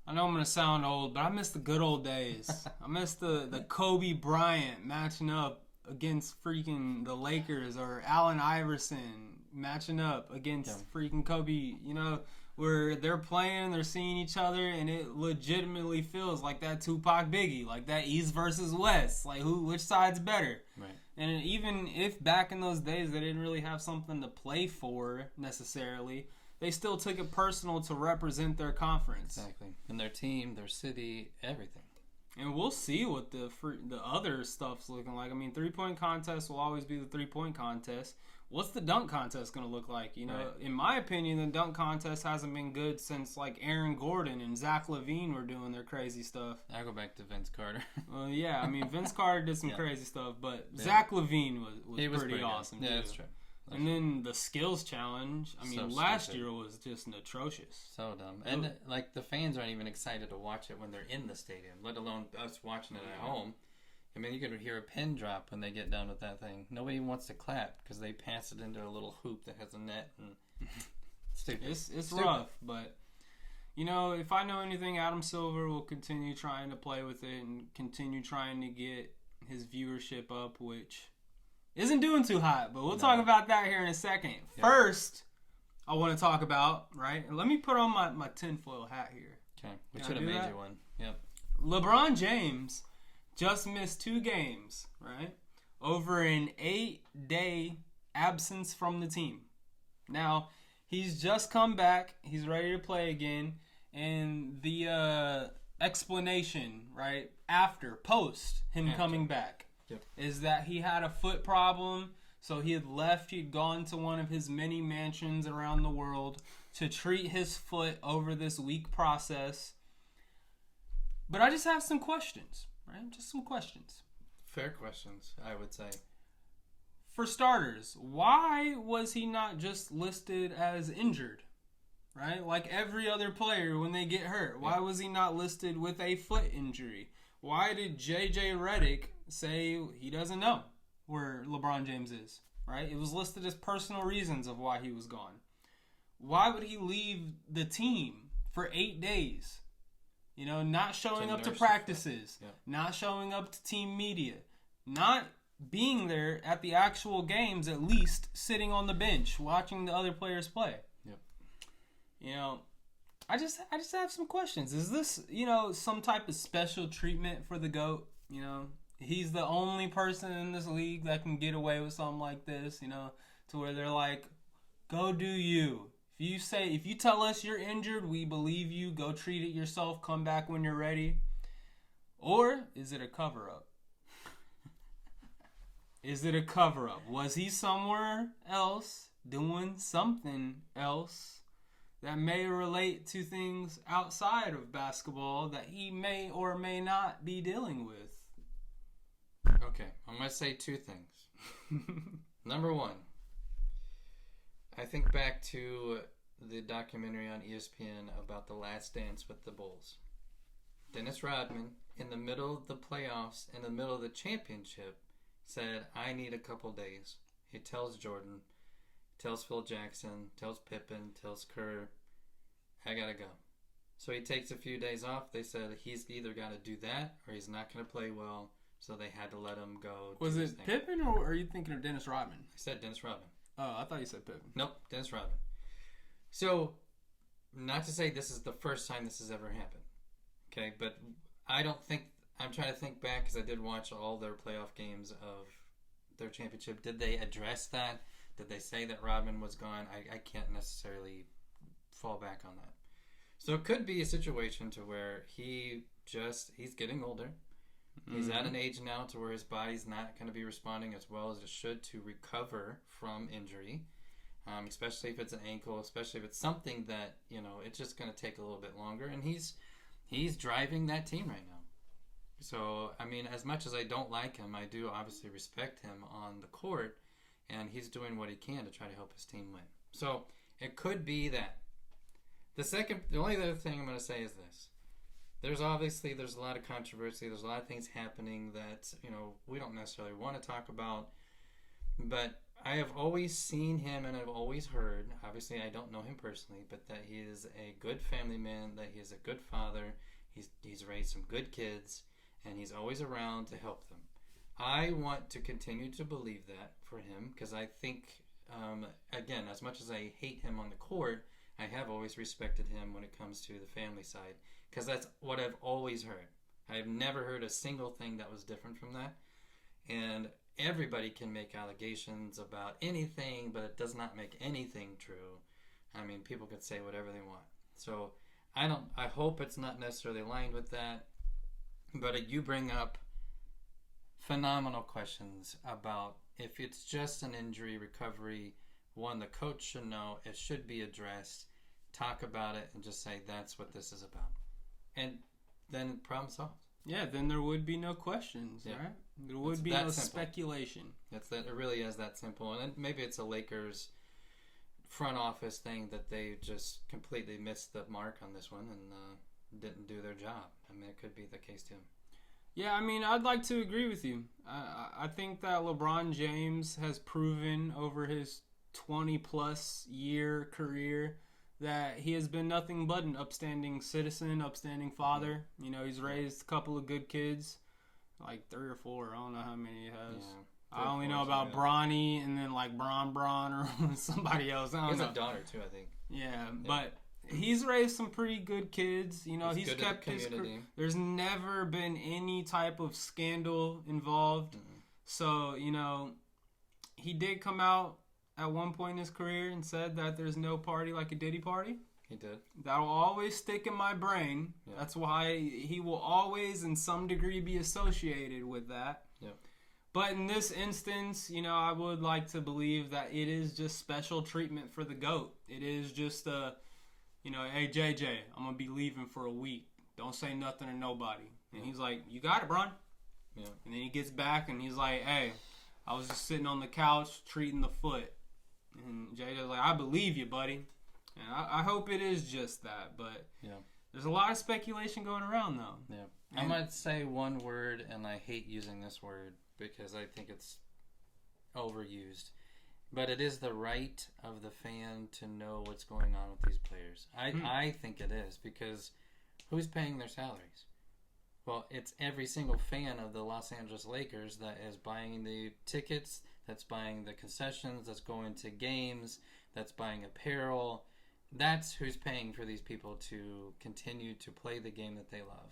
I know I'm going to sound old, but I miss the good old days. I miss the Kobe Bryant matching up against freaking the Lakers, or Allen Iverson matching up against freaking Kobe, where they're playing, they're seeing each other, and it legitimately feels like that Tupac Biggie, like that East versus West, like which side's better. Right. And even if back in those days they didn't really have something to play for necessarily, they still took it personal to represent their conference. Exactly. And their team, their city, everything. And we'll see what the other stuff's looking like. I mean, 3-point contest will always be the 3-point contest. What's the dunk contest going to look like? Right. In my opinion, the dunk contest hasn't been good since, like, Aaron Gordon and Zach LaVine were doing their crazy stuff. I go back to Vince Carter. Well, yeah. I mean, Vince Carter did some crazy stuff, but Zach LaVine was pretty awesome, yeah, too. that's true. And then the skills challenge, I mean, last year was just atrocious. So dumb. And, the fans aren't even excited to watch it when they're in the stadium, let alone us watching it at home. I mean, you could hear a pin drop when they get done with that thing. Nobody wants to clap because they pass it into a little hoop that has a net. And stupid. It's rough, but, if I know anything, Adam Silver will continue trying to play with it and continue trying to get his viewership up, which isn't doing too hot, but we'll talk about that here in a second. Yep. First, I want to talk about, right? Let me put on my tinfoil hat here. Okay. We should have made you one. Yep. LeBron James just missed 2 games, right? Over an 8-day absence from the team. Now, he's just come back. He's ready to play again. And the explanation, right, post him coming back, is that he had a foot problem, so he had left. He'd gone to one of his many mansions around the world to treat his foot over this week process. But I just have some questions, right? Just some questions. Fair questions, I would say. For starters, why was he not just listed as injured, right? Like every other player when they get hurt. Why was he not listed with a foot injury? Why did J.J. Redick say he doesn't know where LeBron James is, right? It was listed as personal reasons of why he was gone. Why would he leave the team for 8 days? Not showing up to practices, not showing up to team media, not being there at the actual games, at least sitting on the bench watching the other players play. Yep. I just have some questions. Is this, some type of special treatment for the GOAT? He's the only person in this league that can get away with something like this, to where they're like, go do you. If you tell us you're injured, we believe you. Go treat it yourself. Come back when you're ready. Or is it a cover-up? Is it a cover-up? Was he somewhere else doing something else that may relate to things outside of basketball that he may or may not be dealing with? Okay, I'm going to say 2 things. Number 1, I think back to the documentary on ESPN about The Last Dance with the Bulls. Dennis Rodman, in the middle of the playoffs, in the middle of the championship, said, I need a couple days. He tells Jordan, tells Phil Jackson, tells Pippen, tells Kerr, I gotta go. So he takes a few days off. They said he's either got to do that or he's not going to play well, so they had to let him go. Was it Pippen or are you thinking of Dennis Rodman? I said Dennis Rodman. Oh, I thought you said Pippen. Nope, Dennis Rodman. So, not to say this is the first time this has ever happened. Okay, but I don't think... I'm trying to think back because I did watch all their playoff games of their championship. Did they address that? Did they say that Rodman was gone? I can't necessarily fall back on that. So it could be a situation to where he's getting older. He's at an age now to where his body's not going to be responding as well as it should to recover from injury, especially if it's an ankle, especially if it's something that, it's just going to take a little bit longer. And he's driving that team right now. So, I mean, as much as I don't like him, I do obviously respect him on the court, and he's doing what he can to try to help his team win. So, it could be that. The only other thing I'm going to say is this. There's a lot of controversy. There's a lot of things happening that, we don't necessarily want to talk about. But I have always seen him and I've always heard, obviously I don't know him personally, but that he is a good family man, that he is a good father. He's raised some good kids, and he's always around to help them. I want to continue to believe that for him because I think, again, as much as I hate him on the court, I have always respected him when it comes to the family side because that's what I've always heard. I've never heard a single thing that was different from that. And everybody can make allegations about anything, but it does not make anything true. I mean, people could say whatever they want. So I hope it's not necessarily aligned with that. But you bring up phenomenal questions about if it's just an injury recovery. One, the coach should know. It should be addressed. Talk about it and just say that's what this is about. And then problem solved. Yeah, then there would be no questions, right? There would be no speculation. It really is that simple. And maybe it's a Lakers front office thing that they just completely missed the mark on this one and didn't do their job. I mean, it could be the case too. Yeah, I mean, I'd like to agree with you. I think that LeBron James has proven over his 20-plus year career that he has been nothing but an upstanding citizen, upstanding father. He's raised a couple of good kids, like 3 or 4. I don't know how many he has. Yeah, I only know about Bronny and then like Bron or somebody else. I don't know. He has a daughter too, I think. Yeah, but he's raised some pretty good kids. He's kept his. There's never been any type of scandal involved. Mm-hmm. So he did come out at one point in his career and said that there's no party like a Diddy party. He did. That'll always stick in my brain. Yeah. That's why he will always, in some degree, be associated with that. Yeah. But in this instance, I would like to believe that it is just special treatment for the GOAT. It is just hey, JJ, I'm going to be leaving for a week. Don't say nothing to nobody. And he's like, you got it, Bron. Yeah. And then he gets back and he's like, hey, I was just sitting on the couch treating the foot. And JJ's like, I believe you, buddy. And I hope it is just that. But there's a lot of speculation going around, though. Yeah. I might say one word, and I hate using this word because I think it's overused. But it is the right of the fan to know what's going on with these players. I think it is because who's paying their salaries? Well, it's every single fan of the Los Angeles Lakers that is buying the tickets, that's buying the concessions, that's going to games, that's buying apparel. That's who's paying for these people to continue to play the game that they love.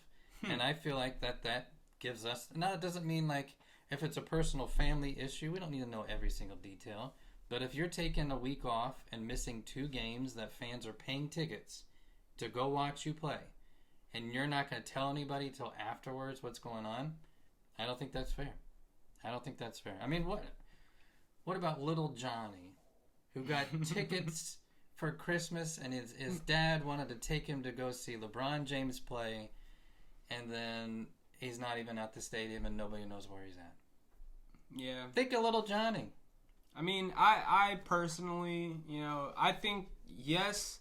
And I feel like that gives us... Now, it doesn't mean like if it's a personal family issue, we don't need to know every single detail. But if you're taking a week off and missing 2 games that fans are paying tickets to go watch you play, and you're not going to tell anybody till afterwards what's going on, I don't think that's fair. I mean, what about little Johnny, who got tickets for Christmas, and his dad wanted to take him to go see LeBron James play, and then he's not even at the stadium and nobody knows where he's at? Yeah. Think of little Johnny. I mean, I personally, I think, yes,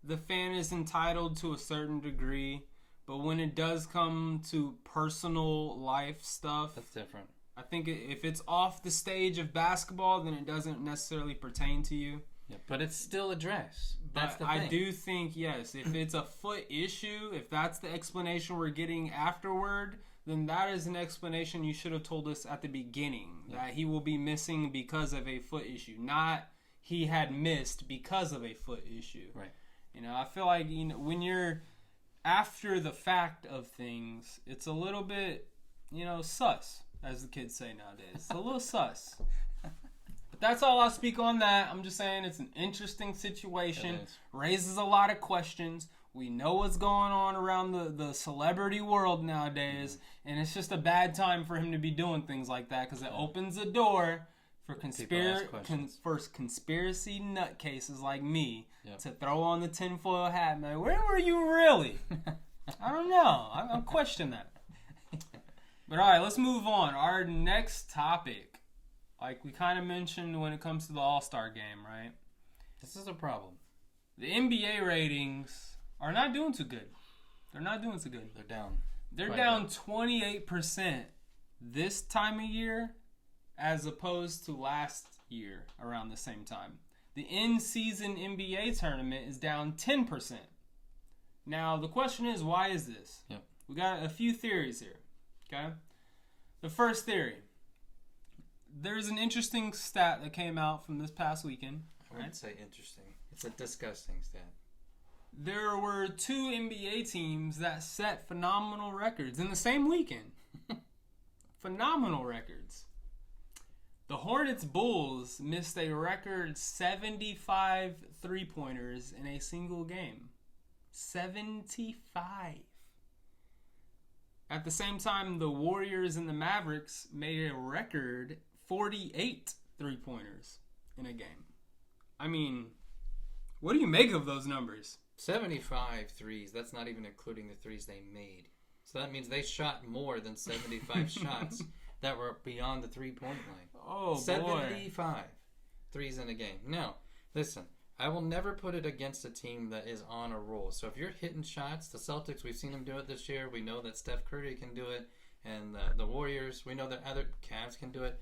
the fan is entitled to a certain degree, but when it does come to personal life stuff... That's different. I think if it's off the stage of basketball, then it doesn't necessarily pertain to you. Yeah, but it's still addressed. That's the thing. I do think, yes, if it's a foot issue, if that's the explanation we're getting afterward, then that is an explanation you should have told us at the beginning, that he will be missing because of a foot issue. Not he had missed because of a foot issue. Right. You know, I feel like, when you're after the fact of things, it's a little bit, sus, as the kids say nowadays. It's a little sus. But that's all I'll speak on that. I'm just saying it's an interesting situation. Raises a lot of questions. We know what's going on around the celebrity world nowadays, and it's just a bad time for him to be doing things like that because it opens the door for conspiracy nutcases like me to throw on the tinfoil hat. Man, where were you really? I don't know. I'm questioning that. But all right, let's move on. Our next topic, like we kind of mentioned when it comes to the All-Star game, right? This is a problem. The NBA ratings are not doing too good. They're not doing too good. They're down. They're down 28% this time of year as opposed to last year around the same time. The in-season NBA tournament is down 10%. Now, the question is, why is this? Yep. We got a few theories here, okay? The first theory. There's an interesting stat that came out from this past weekend. I wouldn't say interesting. It's a disgusting stat. There were 2 NBA teams that set phenomenal records in the same weekend. Phenomenal records. The Hornets Bulls missed a record 75 three-pointers in a single game. 75. At the same time, the Warriors and the Mavericks made a record 48 three-pointers in a game. I mean, what do you make of those numbers? 75 threes. That's not even including the threes they made. So that means they shot more than 75 shots that were beyond the three-point line. Oh, 75 threes in a game. Now, listen, I will never put it against a team that is on a roll. So if you're hitting shots, the Celtics, we've seen them do it this year. We know that Steph Curry can do it. And the Warriors, we know that other Cavs can do it.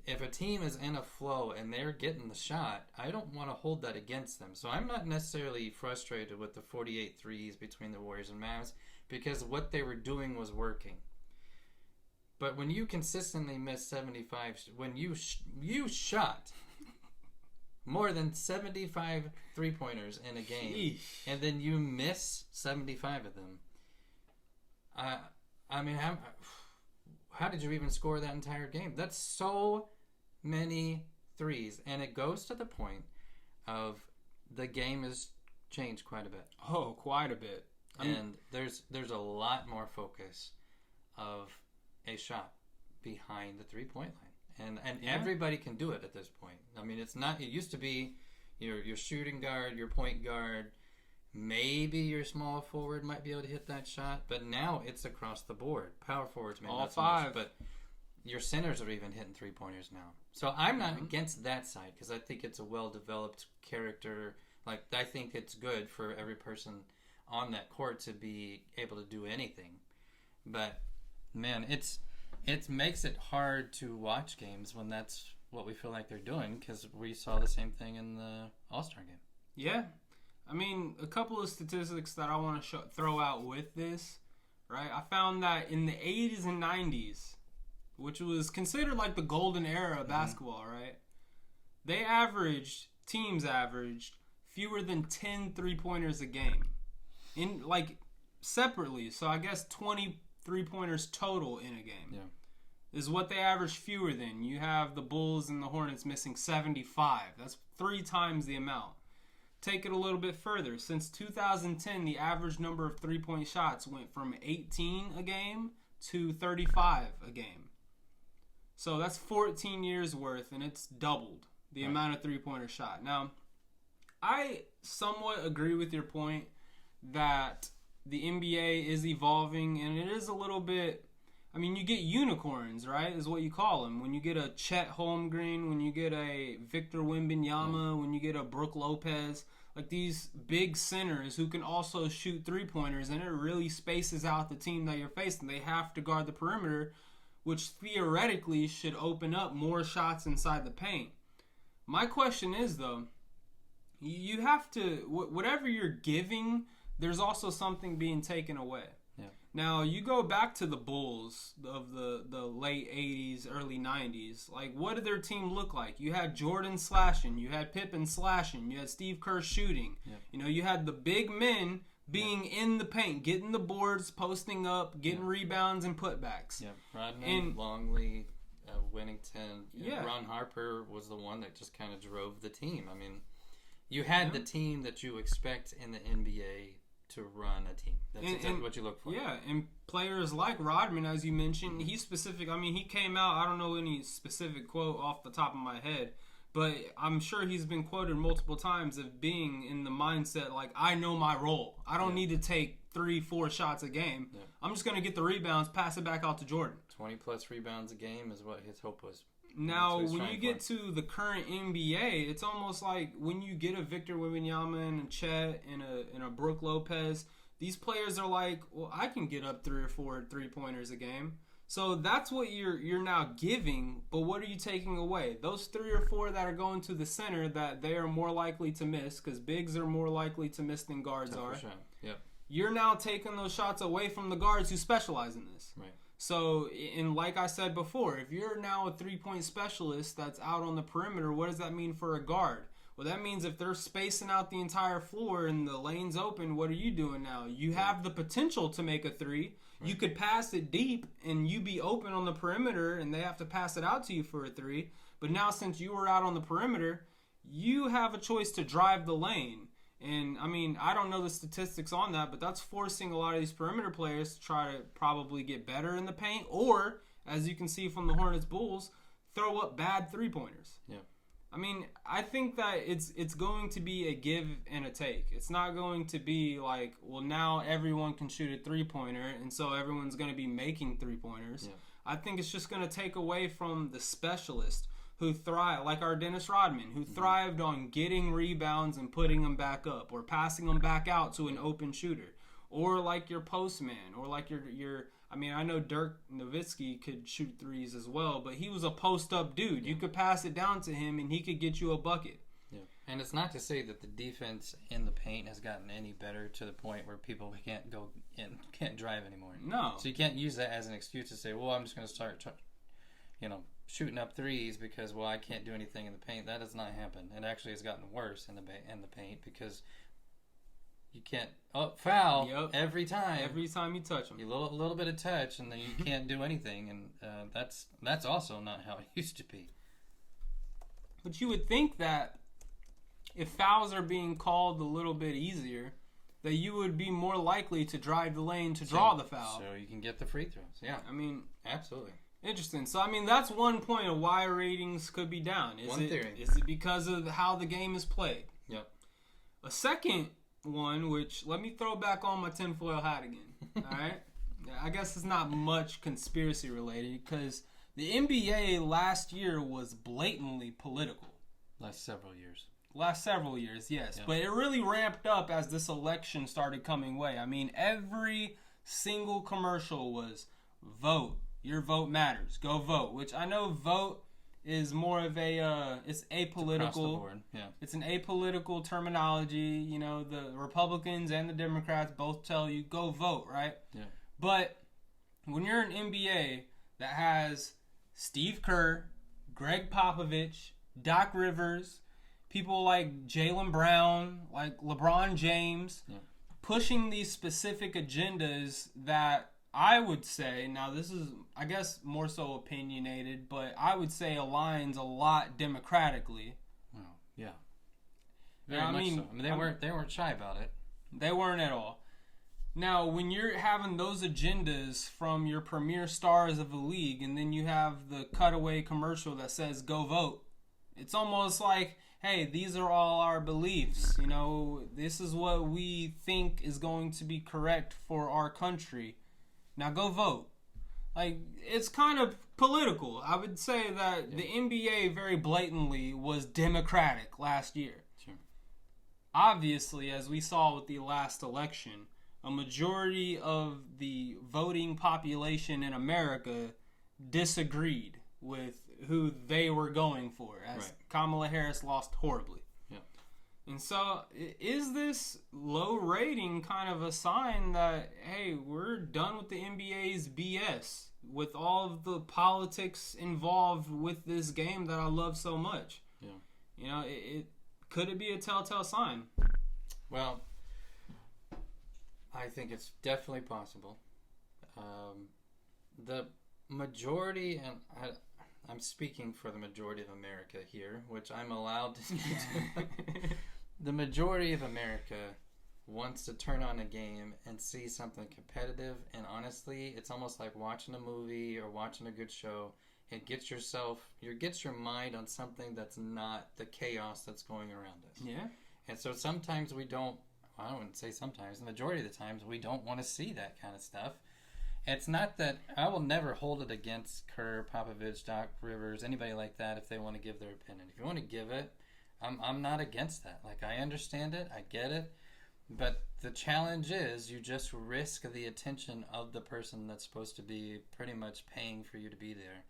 If a team is in a flow and they're getting the shot, I don't want to hold that against them. So I'm not necessarily frustrated with the 48 threes between the Warriors and Mavs because what they were doing was working. But when you consistently miss 75, when you shot more than 75 three-pointers in a game, Sheesh. and then you miss 75 of them, I mean, how did you even score that entire game? That's so many threes, and it goes to the point of the game has changed quite a bit. Oh, quite a bit. And there's a lot more focus of a shot behind the three-point line, and everybody can do it at this point. I mean, it's not. It used to be your shooting guard, your point guard, maybe your small forward might be able to hit that shot, but now it's across the board. Power forwards, maybe all not so 5, much, but your centers are even hitting three-pointers now. So I'm not against that side because I think it's a well-developed character. Like, I think it's good for every person on that court to be able to do anything. But man, it makes it hard to watch games when that's what we feel like they're doing because we saw the same thing in the All-Star game. Yeah. I mean, a couple of statistics that I want to throw out with this, right? I found that in the 80s and 90s, which was considered like the golden era of basketball, right? Teams averaged fewer than 10 three-pointers a game. Separately. So I guess 20 three-pointers total in a game. Yeah. Is what they average fewer than. You have the Bulls and the Hornets missing 75. That's 3 times the amount. Take it a little bit further. Since 2010, the average number of three-point shots went from 18 a game to 35 a game. So that's 14 years worth, and it's doubled the amount of three-pointer shot. Now, I somewhat agree with your point that the NBA is evolving, and it is a little bit... I mean, you get unicorns, right, is what you call them. When you get a Chet Holmgren, when you get a Victor Wembanyama, when you get a Brook Lopez, like these big centers who can also shoot three-pointers, and it really spaces out the team that you're facing. They have to guard the perimeter, which theoretically should open up more shots inside the paint. My question is, though, you have to, whatever you're giving, there's also something being taken away. Yeah. Now, you go back to the Bulls of the late 80s, early 90s. Like, what did their team look like? You had Jordan slashing. You had Pippen slashing. You had Steve Kerr shooting. Yep. You know, you had the big men being in the paint, getting the boards, posting up, getting rebounds and putbacks. Yeah, Rodman, Longley, Winnington. Yeah. Ron Harper was the one that just kind of drove the team. I mean, you had the team that you expect in the NBA to run a team. That's exactly what you look for. Yeah, and players like Rodman, as you mentioned, he's specific. I mean, he came out, I don't know any specific quote off the top of my head, but I'm sure he's been quoted multiple times of being in the mindset like, I know my role. I don't need to take 3-4 shots a game. Yeah. I'm just going to get the rebounds, pass it back out to Jordan. 20-plus rebounds a game is what his hope was. Now, when you get to the current NBA, it's almost like when you get a Victor Wembanyama and a Chet and a Brook Lopez, these players are like, well, I can get up 3 or 4 3-pointers a game. So that's what you're now giving, but what are you taking away? Those 3 or 4 that are going to the center that they are more likely to miss, because bigs are more likely to miss than guards are. Sure. Yep. You're now taking those shots away from the guards who specialize in this. Right. So, and like I said before, if you're now a 3-point specialist that's out on the perimeter, what does that mean for a guard? Well, that means if they're spacing out the entire floor and the lane's open, what are you doing now? You have the potential to make a 3. Right. You could pass it deep and you be open on the perimeter and they have to pass it out to you for a 3. But now since you were out on the perimeter, you have a choice to drive the lane. And, I mean, I don't know the statistics on that, but that's forcing a lot of these perimeter players to try to probably get better in the paint or, as you can see from the Hornets Bulls, throw up bad 3-pointers. Yeah. I mean, I think that it's going to be a give and a take. It's not going to be like, well, now everyone can shoot a 3-pointer, and so everyone's going to be making 3-pointers. Yeah. I think it's just going to take away from the specialist who thrive, like our Dennis Rodman, who thrived on getting rebounds and putting them back up, or passing them back out to an open shooter, or like your postman, or like your. I mean, I know Dirk Nowitzki could shoot 3s as well, but he was a post-up dude. You could pass it down to him, and he could get you a bucket. Yeah, and it's not to say that the defense in the paint has gotten any better to the point where people can't go in, can't drive anymore. No. So you can't use that as an excuse to say, well, I'm just going to start, shooting up 3s because, well, I can't do anything in the paint. That does not happen. It actually has gotten worse in the paint because you can't foul every time. Every time you touch them. A little bit of touch, and then you can't do anything, and that's also not how it used to be. But you would think that if fouls are being called a little bit easier, that you would be more likely to drive the lane to draw the foul. So you can get the free throws. Yeah. I mean, absolutely. Interesting. So, I mean, that's one point of why ratings could be down. Is it because of how the game is played? Yep. A second one, which, let me throw back on my tinfoil hat again. All right? I guess it's not much conspiracy related because the NBA last year was blatantly political. Last several years, yes. Yeah. But it really ramped up as this election started coming way. I mean, every single commercial was vote. Your vote matters. Go vote. Which I know vote is more of it's apolitical. Across the board. Yeah. It's an apolitical terminology. You know, the Republicans and the Democrats both tell you, go vote, right? Yeah. But when you're an NBA that has Steve Kerr, Greg Popovich, Doc Rivers, people like Jaylen Brown, like LeBron James, pushing these specific agendas that I would say, now this is, I guess, more so opinionated, but I would say aligns a lot democratically. Well, yeah. Very much so. I mean, they weren't shy about it. They weren't at all. Now, when you're having those agendas from your premier stars of the league, and then you have the cutaway commercial that says, go vote, it's almost like, hey, these are all our beliefs. You know, this is what we think is going to be correct for our country. Now go vote. Like, it's kind of political. I would say that the NBA very blatantly was democratic last year. Sure. Obviously, as we saw with the last election, a majority of the voting population in America disagreed with who they were going for, as Kamala Harris lost horribly. Yeah. And so, is this low rating kind of a sign that, hey, we're done with the NBA's BS, with all of the politics involved with this game that I love so much? Yeah. You know, could it be a telltale sign? Well, I think it's definitely possible. The majority, and I'm speaking for the majority of America here, which I'm allowed to do. The majority of America wants to turn on a game and see something competitive, and honestly, it's almost like watching a movie or watching a good show. It gets your mind on something that's not the chaos that's going around us. Yeah. And so sometimes we don't, I wouldn't say sometimes, the majority of the times we don't want to see that kind of stuff. It's not that, I will never hold it against Kerr, Popovich, Doc Rivers, anybody like that if they want to give their opinion. If you want to give it, I'm not against that. Like, I understand it, I get it, but the challenge is you just risk the attention of the person that's supposed to be pretty much paying for you to be there.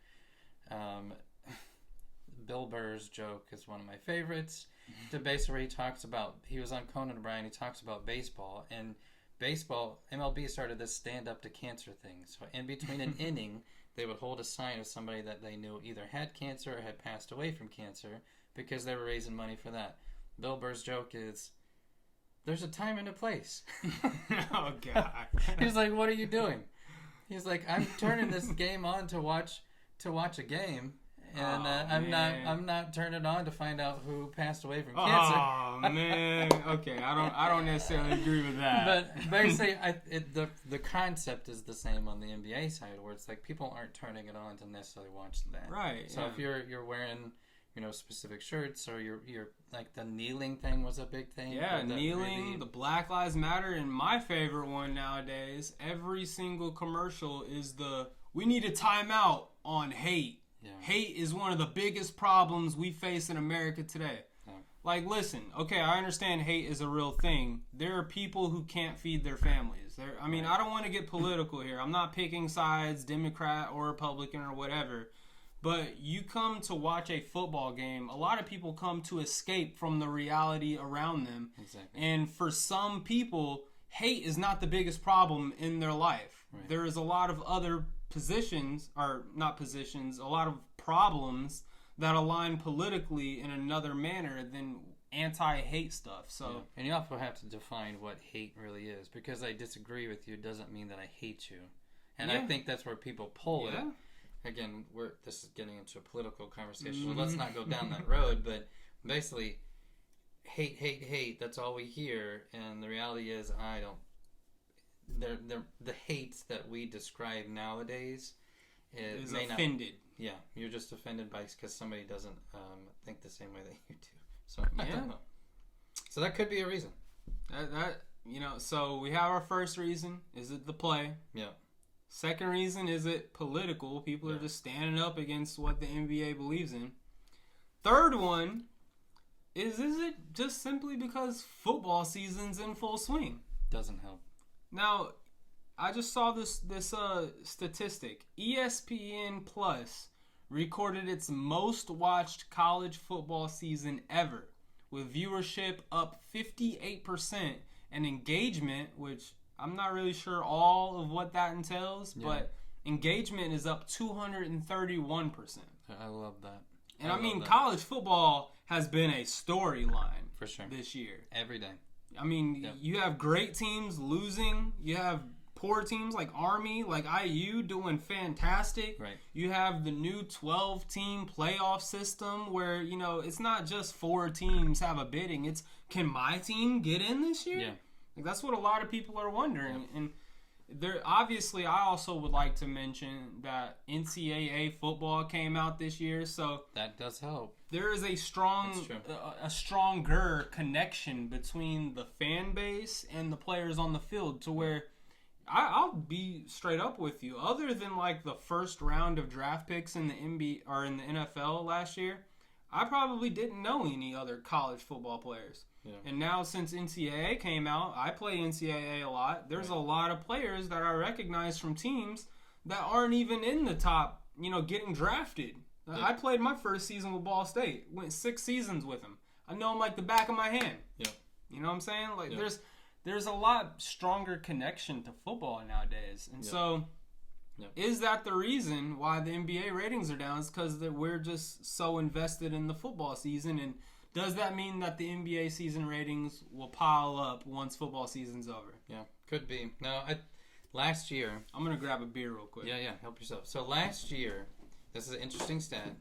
Bill Burr's joke is one of my favorites. The base where he was on Conan O'Brien, he talks about baseball, and baseball, MLB started this stand up to cancer thing. So in between an inning, they would hold a sign of somebody that they knew either had cancer or had passed away from cancer because they were raising money for that. Bill Burr's joke is, there's a time and a place. Oh, God. He's like, what are you doing? He's like, I'm turning this game on to watch a game. And I'm not turning it on to find out who passed away from cancer. Oh man, okay, I don't necessarily agree with that. But basically, the concept is the same on the NBA side, where it's like people aren't turning it on to necessarily watch that. Right. So if you're wearing, specific shirts, or you're like, the kneeling thing was a big thing. Yeah, kneeling, the Black Lives Matter, and my favorite one nowadays, every single commercial is we need a timeout on hate. Yeah. Hate is one of the biggest problems we face in America today. Yeah. Like, listen, okay, I understand hate is a real thing. There are people who can't feed their families. I don't want to get political here. I'm not picking sides, Democrat or Republican or whatever. But you come to watch a football game, a lot of people come to escape from the reality around them. Exactly. And for some people, hate is not the biggest problem in their life. Right. There is a lot of other a lot of problems that align politically in another manner than anti-hate stuff. So, yeah. And you also have to define what hate really is, because I disagree with you doesn't mean that I hate you. And I think that's where people pull it. Again, this is getting into a political conversation, so let's not go down that road, but basically, hate, that's all we hear, and the reality is the hate that we describe nowadays is offended. You're just offended because somebody doesn't think the same way that you do. So I don't know. So that could be a reason. So we have our first reason. Is it the play? Yeah. Second reason, is it political? People are just standing up against what the NBA believes in. Third one is it just simply because football season's in full swing? Doesn't help. Now, I just saw this statistic. ESPN Plus recorded its most watched college football season ever, with viewership up 58% and engagement, which I'm not really sure all of what that entails, but engagement is up 231%. I love that. And college football has been a storyline for sure this year. Every day. You have great teams losing. You have poor teams like Army, like IU doing fantastic. Right. You have the new 12-team playoff system where, it's not just 4 teams have a bidding. It's, can my team get in this year? Yeah. Like, that's what a lot of people are wondering. Yeah. And obviously, I also would like to mention that NCAA football came out this year, so that does help. There is a stronger connection between the fan base and the players on the field, to where I'll be straight up with you. Other than like the first round of draft picks in the NBA or in the NFL last year, I probably didn't know any other college football players. Yeah. And now since NCAA came out, I play NCAA a lot. There's a lot of players that I recognize from teams that aren't even in the top, getting drafted. Yeah. I played my first season with Ball State. Went 6 seasons with them. I know him like the back of my hand. Yeah. You know what I'm saying? Like Yeah. there's a lot stronger connection to football nowadays. And so is that the reason why the NBA ratings are down? Is because we're just so invested in the football season. And does that mean that the NBA season ratings will pile up once football season's over? Yeah, could be. No, last year... I'm going to grab a beer real quick. Yeah, help yourself. So last year, this is an interesting stat.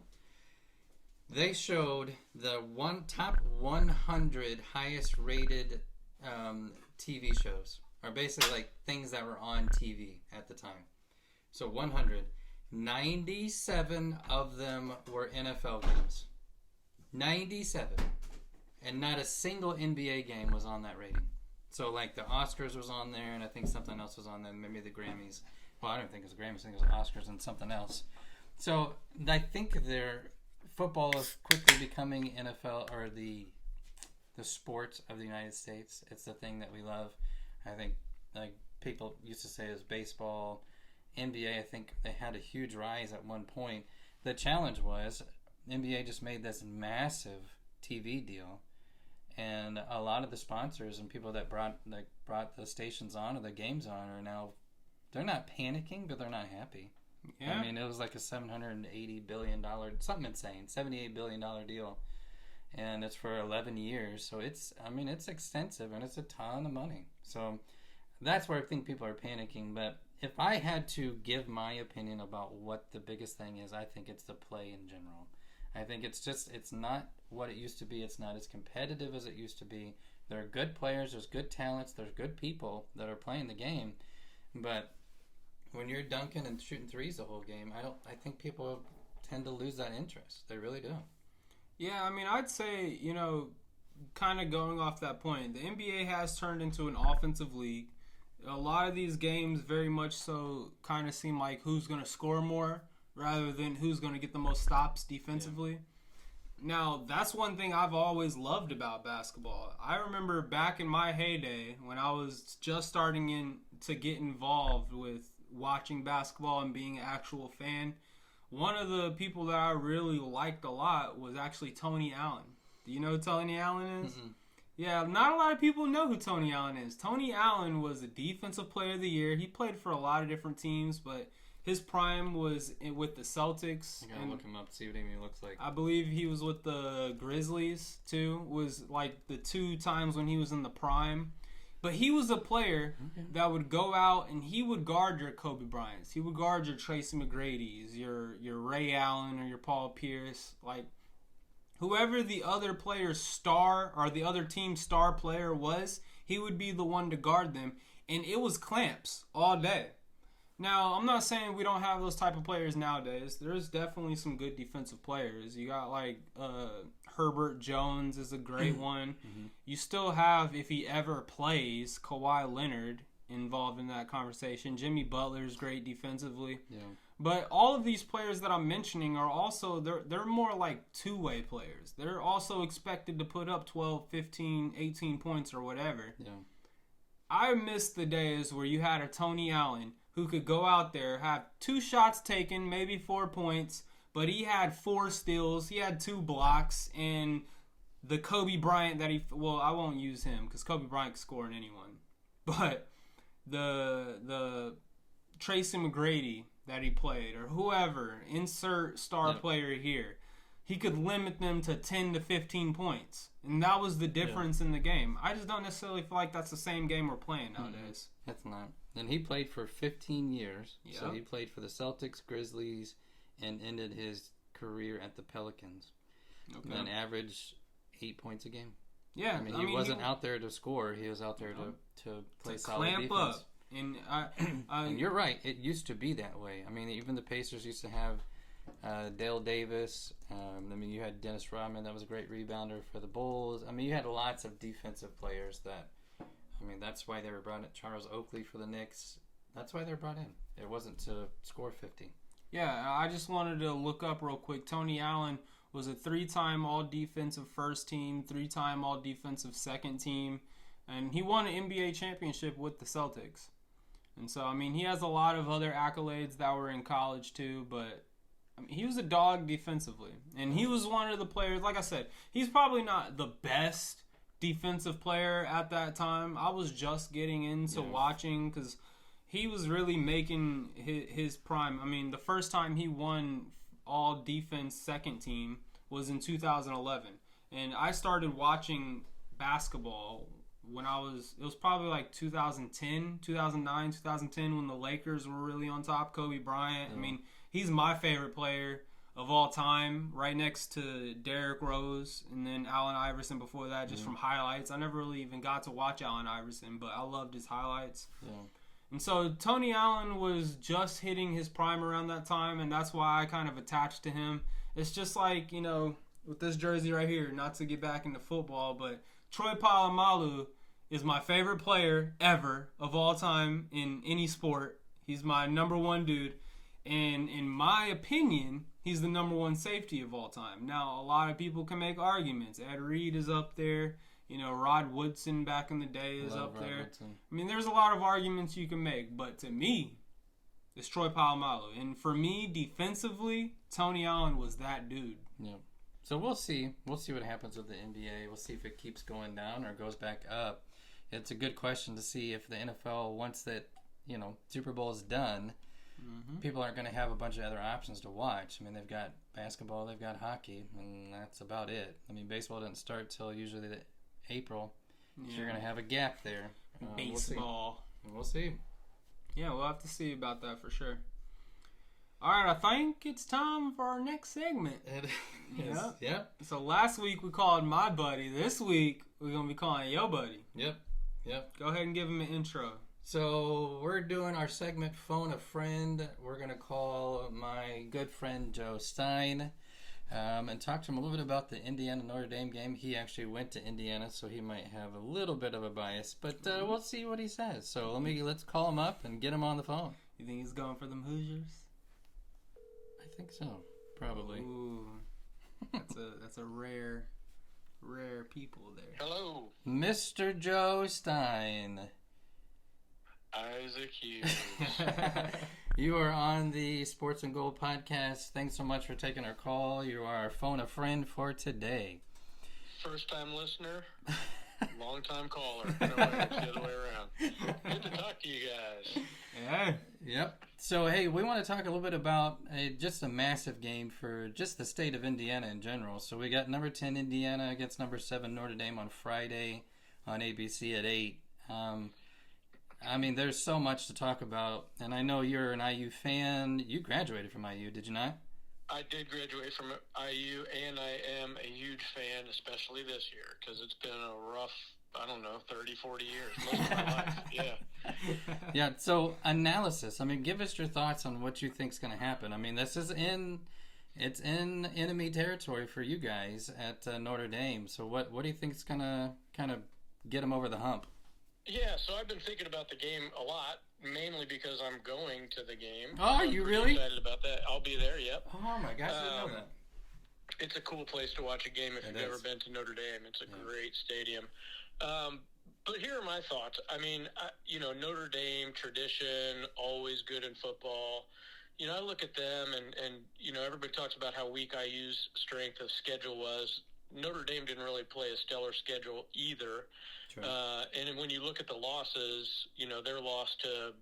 They showed the top 100 highest rated TV shows, or basically like things that were on TV at the time. So 100. 97 of them were NFL games. 97. And not a single NBA game was on that rating. So like the Oscars was on there, and I think something else was on there, maybe the Grammys. Well, I don't think it was the Grammys, I think it was Oscars and something else. So I think their football is quickly becoming NFL, or the sport of the United States. It's the thing that we love. I think like people used to say it was baseball. NBA, I think they had a huge rise at one point. The challenge was NBA just made this massive TV deal, and a lot of the sponsors and people that brought the stations on or the games on are now, they're not panicking, but they're not happy. Yeah. I mean, it was like a $780 billion, something insane, $78 billion deal, and it's for 11 years. So it's extensive, and it's a ton of money. So that's where I think people are panicking. But if I had to give my opinion about what the biggest thing is, I think it's the play in general. I think it's not what it used to be. It's not as competitive as it used to be. There are good players, there's good talents, there's good people that are playing the game. But when you're dunking and shooting threes the whole game, I think people tend to lose that interest. They really do. Yeah, I mean, I'd say, kind of going off that point, the NBA has turned into an offensive league. A lot of these games very much so kind of seem like who's going to score more rather than who's going to get the most stops defensively. Yeah. Now, that's one thing I've always loved about basketball. I remember back in my heyday when I was just starting to get involved with watching basketball and being an actual fan, one of the people that I really liked a lot was actually Tony Allen. Do you know who Tony Allen is? Mm-hmm. Yeah, not a lot of people know who Tony Allen is. Tony Allen was a defensive player of the year. He played for a lot of different teams, but his prime was with the Celtics. You gotta look him up, see what he looks like. I believe he was with the Grizzlies, too. Was like the 2 times when he was in the prime. But he was a player that would go out and he would guard your Kobe Bryants. He would guard your Tracy McGrady's, your Ray Allen or your Paul Pierce. Like, whoever the other player's star or the other team's star player was, he would be the one to guard them. And it was clamps all day. Now, I'm not saying we don't have those type of players nowadays. There's definitely some good defensive players. You got like Herbert Jones is a great one. Mm-hmm. You still have, if he ever plays, Kawhi Leonard involved in that conversation. Jimmy Butler's great defensively. Yeah. But all of these players that I'm mentioning are also, they're more like two-way players. They're also expected to put up 12, 15, 18 points or whatever. Yeah. I miss the days where you had a Tony Allen who could go out there, have 2 shots taken, maybe 4 points, but he had 4 steals, he had 2 blocks, and the Kobe Bryant that I won't use him because Kobe Bryant could score on anyone, but the Tracy McGrady that he played, or whoever, insert star player here, he could limit them to 10 to 15 points. And that was the difference in the game. I just don't necessarily feel like that's the same game we're playing nowadays. That's not. And he played for 15 years. Yep. So he played for the Celtics, Grizzlies, and ended his career at the Pelicans. Okay. And averaged 8 points a game. Yeah. I mean, he wasn't out there to score. He was out there to play solid defense. Clamp up. And, and you're right. It used to be that way. I mean, even the Pacers used to have Dale Davis. I mean, you had Dennis Rodman. That was a great rebounder for the Bulls. I mean, you had lots of defensive players that, I mean, that's why they were brought in. Charles Oakley for the Knicks. That's why they were brought in. It wasn't to score 50. Yeah, I just wanted to look up real quick. Tony Allen was a 3-time all-defensive first team, 3-time all-defensive second team, and he won an NBA championship with the Celtics. And so, I mean, he has a lot of other accolades that were in college too, but I mean, he was a dog defensively, and he was one of the players. Like I said, he's probably not the best defensive player at that time. I was just getting into watching because he was really making his prime. I mean, the first time he won all defense second team was in 2011, and I started watching basketball when it was probably like 2010, 2009, 2010 when the Lakers were really on top. Kobe Bryant. I mean, he's my favorite player of all time, right next to Derrick Rose and then Allen Iverson before that, just from highlights. I never really even got to watch Allen Iverson, but I loved his highlights. Yeah. And so Tony Allen was just hitting his prime around that time, and that's why I kind of attached to him. It's just like, with this jersey right here, not to get back into football, but Troy Polamalu is my favorite player ever of all time in any sport. He's my number one dude. And in my opinion, he's the number one safety of all time. Now, a lot of people can make arguments. Ed Reed is up there. Rod Woodson back in the day is up there. Woodson. I mean, there's a lot of arguments you can make. But to me, it's Troy Polamalu. And for me, defensively, Tony Allen was that dude. Yeah. So we'll see. We'll see what happens with the NBA. We'll see if it keeps going down or goes back up. It's a good question to see if the NFL, once that, Super Bowl is done, people aren't going to have a bunch of other options to watch. I mean, they've got basketball, they've got hockey, and that's about it. I mean, baseball doesn't start till usually April, so you're going to have a gap there. Baseball. We'll see. Yeah, we'll have to see about that for sure. All right, I think it's time for our next segment. Yep. So last week we called my buddy. This week we're going to be calling your buddy. Yep. Go ahead and give him an intro. So we're doing our segment, Phone a Friend. We're going to call my good friend Joe Stein and talk to him a little bit about the Indiana-Notre Dame game. He actually went to Indiana, so he might have a little bit of a bias, but we'll see what he says. So let's call him up and get him on the phone. You think he's going for them Hoosiers? I think so, probably. Ooh, that's a rare people there. Hello, Mr. Joe Stein. Isaac Hughes. You are on the Sports and Gold podcast. Thanks so much for taking our call. You are our phone a friend for today. First time listener, long time caller. No, it's the other way around. Good to talk to you guys. Yeah. Yep. So, hey, we want to talk a little bit about just a massive game for just the state of Indiana in general. So we got number 10 Indiana against number 7 Notre Dame on Friday on ABC at 8. I mean, there's so much to talk about, and I know you're an IU fan. You graduated from IU, did you not? I did graduate from IU, and I am a huge fan, especially this year, because it's been a rough, 30, 40 years, most of my life. Yeah. Yeah, so analysis. I mean, give us your thoughts on what you think's going to happen. I mean, it's in enemy territory for you guys at Notre Dame. So what do you think is going to kind of get them over the hump? Yeah, so I've been thinking about the game a lot, mainly because I'm going to the game. Oh, are you really? Excited about that. I'll be there, yep. Oh, my gosh, I didn't know that. It's a cool place to watch a game if you've ever been to Notre Dame. It's a great stadium. But here are my thoughts. I mean, Notre Dame, tradition, always good in football. I look at them and everybody talks about how weak IU's strength of schedule was. Notre Dame didn't really play a stellar schedule either. Sure. And when you look at the losses, their loss to,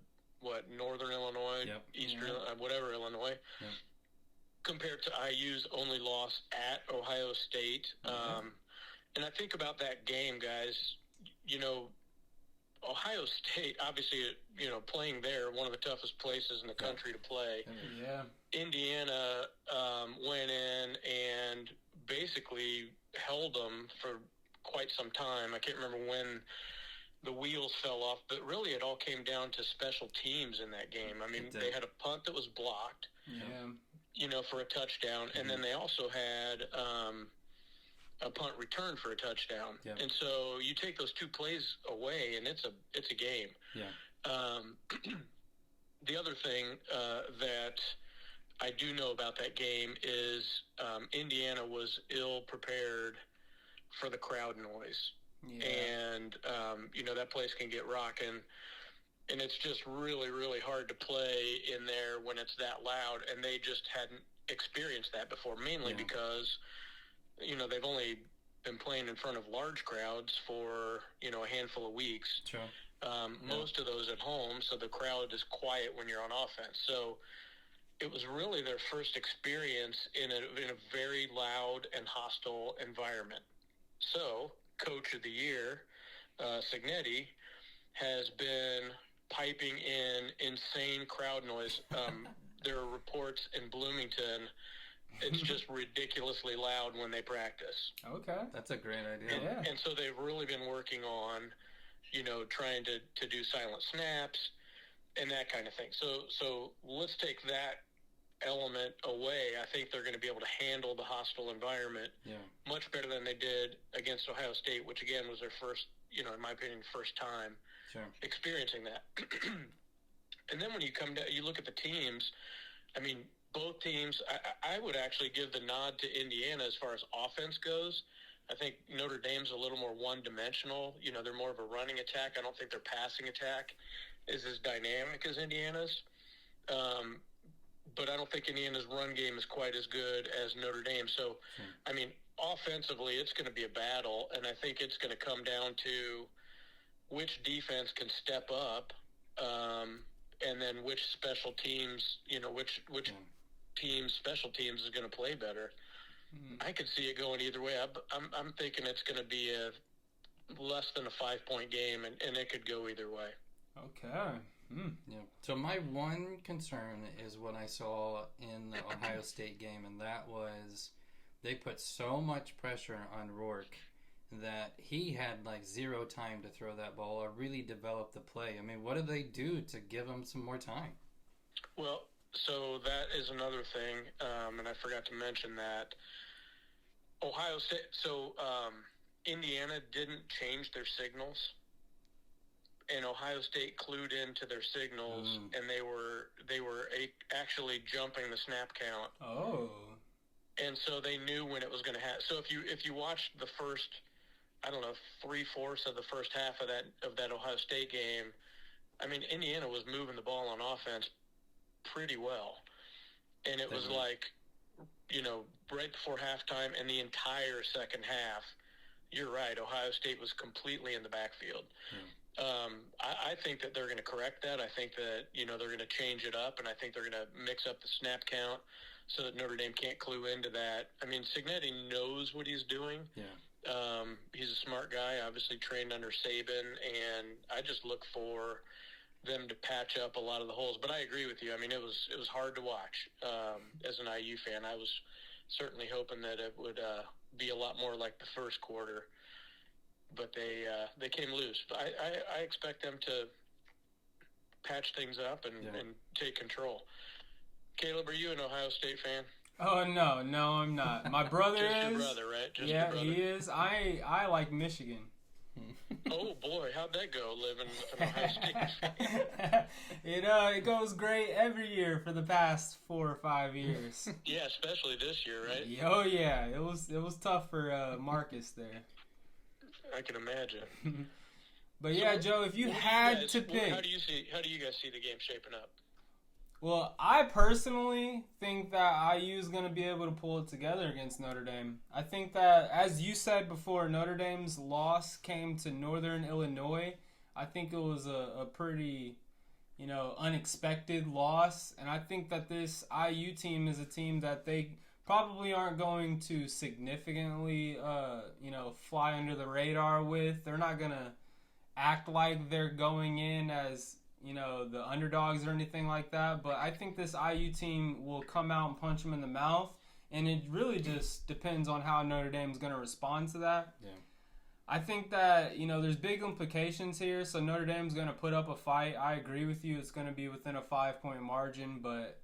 Northern Illinois, Eastern, whatever Illinois, compared to IU's only loss at Ohio State. And I think about that game, guys, Ohio State, obviously, playing there, one of the toughest places in the country to play. Yeah. Indiana went in and basically held them for quite some time. I can't remember when the wheels fell off, but really it all came down to special teams in that game. I mean, they had a punt that was blocked, for a touchdown, and then they also had a punt return for a touchdown. Yeah. And so you take those two plays away, and it's a game. Yeah. The other thing that I do know about that game is Indiana was ill prepared for the crowd noise. Yeah. And, that place can get rocking. And it's just really, really hard to play in there when it's that loud. And they just hadn't experienced that before, mainly because, they've only been playing in front of large crowds for, a handful of weeks. Sure. Most of those at home, so the crowd is quiet when you're on offense. So it was really their first experience in a very loud and hostile environment. So, Coach of the Year, Cignetti, has been piping in insane crowd noise. There are reports in Bloomington, it's just ridiculously loud when they practice. Okay. That's a great idea. And so they've really been working on, trying to do silent snaps and that kind of thing. So let's take that element away. I think they're going to be able to handle the hostile environment much better than they did against Ohio State, which again was their first, in my opinion, first time experiencing that. And then when you you look at the teams, I mean, both teams, I would actually give the nod to Indiana as far as offense goes. I think Notre Dame's a little more one-dimensional. They're more of a running attack. I don't think their passing attack is as dynamic as Indiana's. But I don't think Indiana's run game is quite as good as Notre Dame. So, I mean, offensively, it's going to be a battle, and I think it's going to come down to which defense can step up, and then which special teams, which team's special teams is going to play better. I could see it going either way. I'm thinking it's going to be a less than a 5-point game, and it could go either way. Okay. Yeah. So my one concern is what I saw in the Ohio State game, and that was they put so much pressure on Rourke that he had like zero time to throw that ball or really develop the play. I mean, what do they do to give him some more time? Well, so that is another thing, and I forgot to mention that Ohio State. So Indiana didn't change their signals. And Ohio State clued into their signals, and they were actually jumping the snap count. Oh. And so they knew when it was going to happen. So if you watched the first, 3/4 of the first half of that Ohio State game, I mean, Indiana was moving the ball on offense pretty well, and it was like, right before halftime and the entire second half. You're right. Ohio State was completely in the backfield. I think that they're going to correct that. I think that, they're going to change it up, and I think they're going to mix up the snap count so that Notre Dame can't clue into that. I mean, Cignetti knows what he's doing. Yeah. He's a smart guy, obviously trained under Saban, and I just look for them to patch up a lot of the holes. But I agree with you. I mean, it was hard to watch. As an IU fan, I was certainly hoping that it would be a lot more like the first quarter. But they came loose. But I expect them to patch things up and take control. Caleb, are you an Ohio State fan? Oh, no, I'm not. My brother Just is. your brother, right? Just yeah, your brother. he is. I like Michigan. Oh, boy, how'd that go, living with an Ohio State fan? It goes great every year for the past 4 or 5 years. Yeah, especially this year, right? Oh, yeah. It was tough for Marcus there. I can imagine. But yeah, Joe, if you had to pick, how do you guys see the game shaping up? Well, I personally think that IU is going to be able to pull it together against Notre Dame. I think that, as you said before, Notre Dame's loss came to Northern Illinois. I think it was a pretty, unexpected loss, and I think that this IU team is a team that they probably aren't going to significantly, fly under the radar with. They're not going to act like they're going in as, the underdogs or anything like that. But I think this IU team will come out and punch them in the mouth. And it really just depends on how Notre Dame's going to respond to that. Yeah. I think that, there's big implications here. So Notre Dame's going to put up a fight. I agree with you. It's going to be within a 5-point margin. But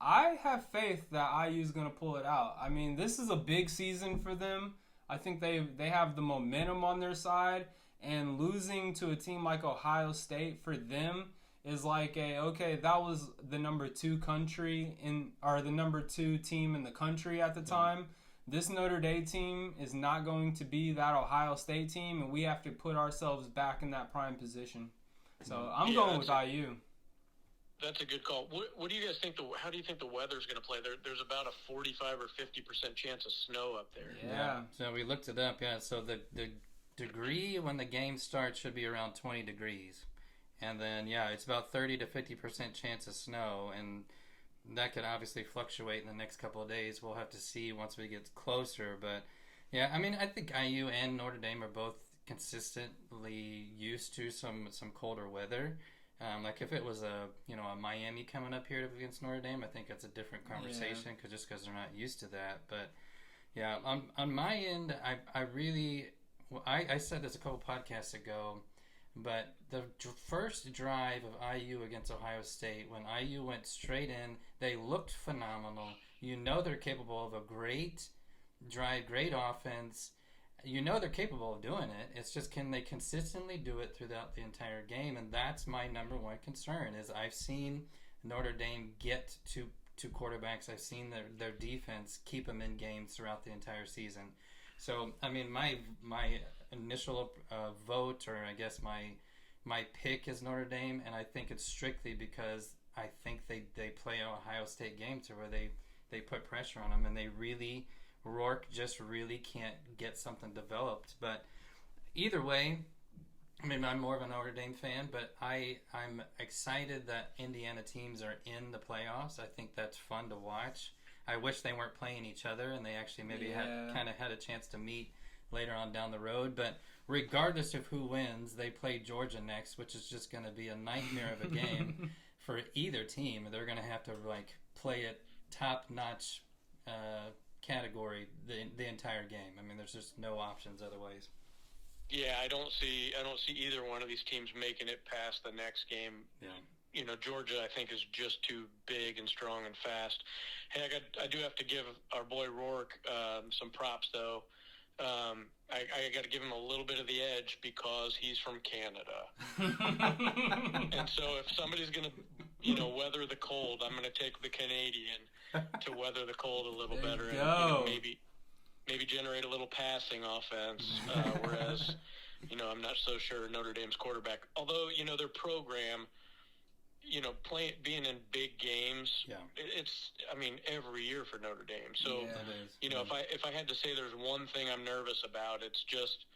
I have faith that IU's going to pull it out. I mean, this is a big season for them. I think they have the momentum on their side. And losing to a team like Ohio State for them is like that was the number 2 the number 2 team in the country at the time. This Notre Dame team is not going to be that Ohio State team, and we have to put ourselves back in that prime position. So I'm going with IU. That's a good call. What do you guys think? How do you think the weather's going to play? There's about a 45 or 50% chance of snow up there. Yeah. So we looked it up. Yeah. So the degree when the game starts should be around 20 degrees, and then it's about 30 to 50% chance of snow, and that could obviously fluctuate in the next couple of days. We'll have to see once we get closer. But yeah, I mean, I think IU and Notre Dame are both consistently used to some colder weather. Like if it was a Miami coming up here against Notre Dame, I think that's a different conversation because they're not used to that. But yeah, on my end, I said this a couple podcasts ago, but the first drive of IU against Ohio State, when IU went straight in, they looked phenomenal. You know they're capable of a great drive, great offense. You know they're capable of doing it. It's just, can they consistently do it throughout the entire game? And that's my number one concern. Is I've seen Notre Dame get to quarterbacks. I've seen their defense keep them in games throughout the entire season. So I mean, my initial vote, or I guess my pick, is Notre Dame, and I think it's strictly because I think they play an Ohio State game to where they put pressure on them, and Rourke just really can't get something developed. But either way, I mean, I'm more of a Notre Dame fan, but I'm excited that Indiana teams are in the playoffs. I think that's fun to watch. I wish they weren't playing each other and they actually maybe had a chance to meet later on down the road. But regardless of who wins, they play Georgia next, which is just going to be a nightmare of a game for either team. They're going to have to play it top-notch category the entire game. I mean, there's just no options otherwise. Yeah, I don't see either one of these teams making it past the next game. Yeah. You know, Georgia, I think, is just too big and strong and fast. Hey, I do have to give our boy Rourke some props, though. I got to give him a little bit of the edge because he's from Canada. And so if somebody's going to, weather the cold, I'm going to take the Canadian to weather the cold a little better. And, maybe generate a little passing offense, whereas, I'm not so sure Notre Dame's quarterback. Although, their program, being in big games, it's, every year for Notre Dame. So, if I had to say there's one thing I'm nervous about, it's just,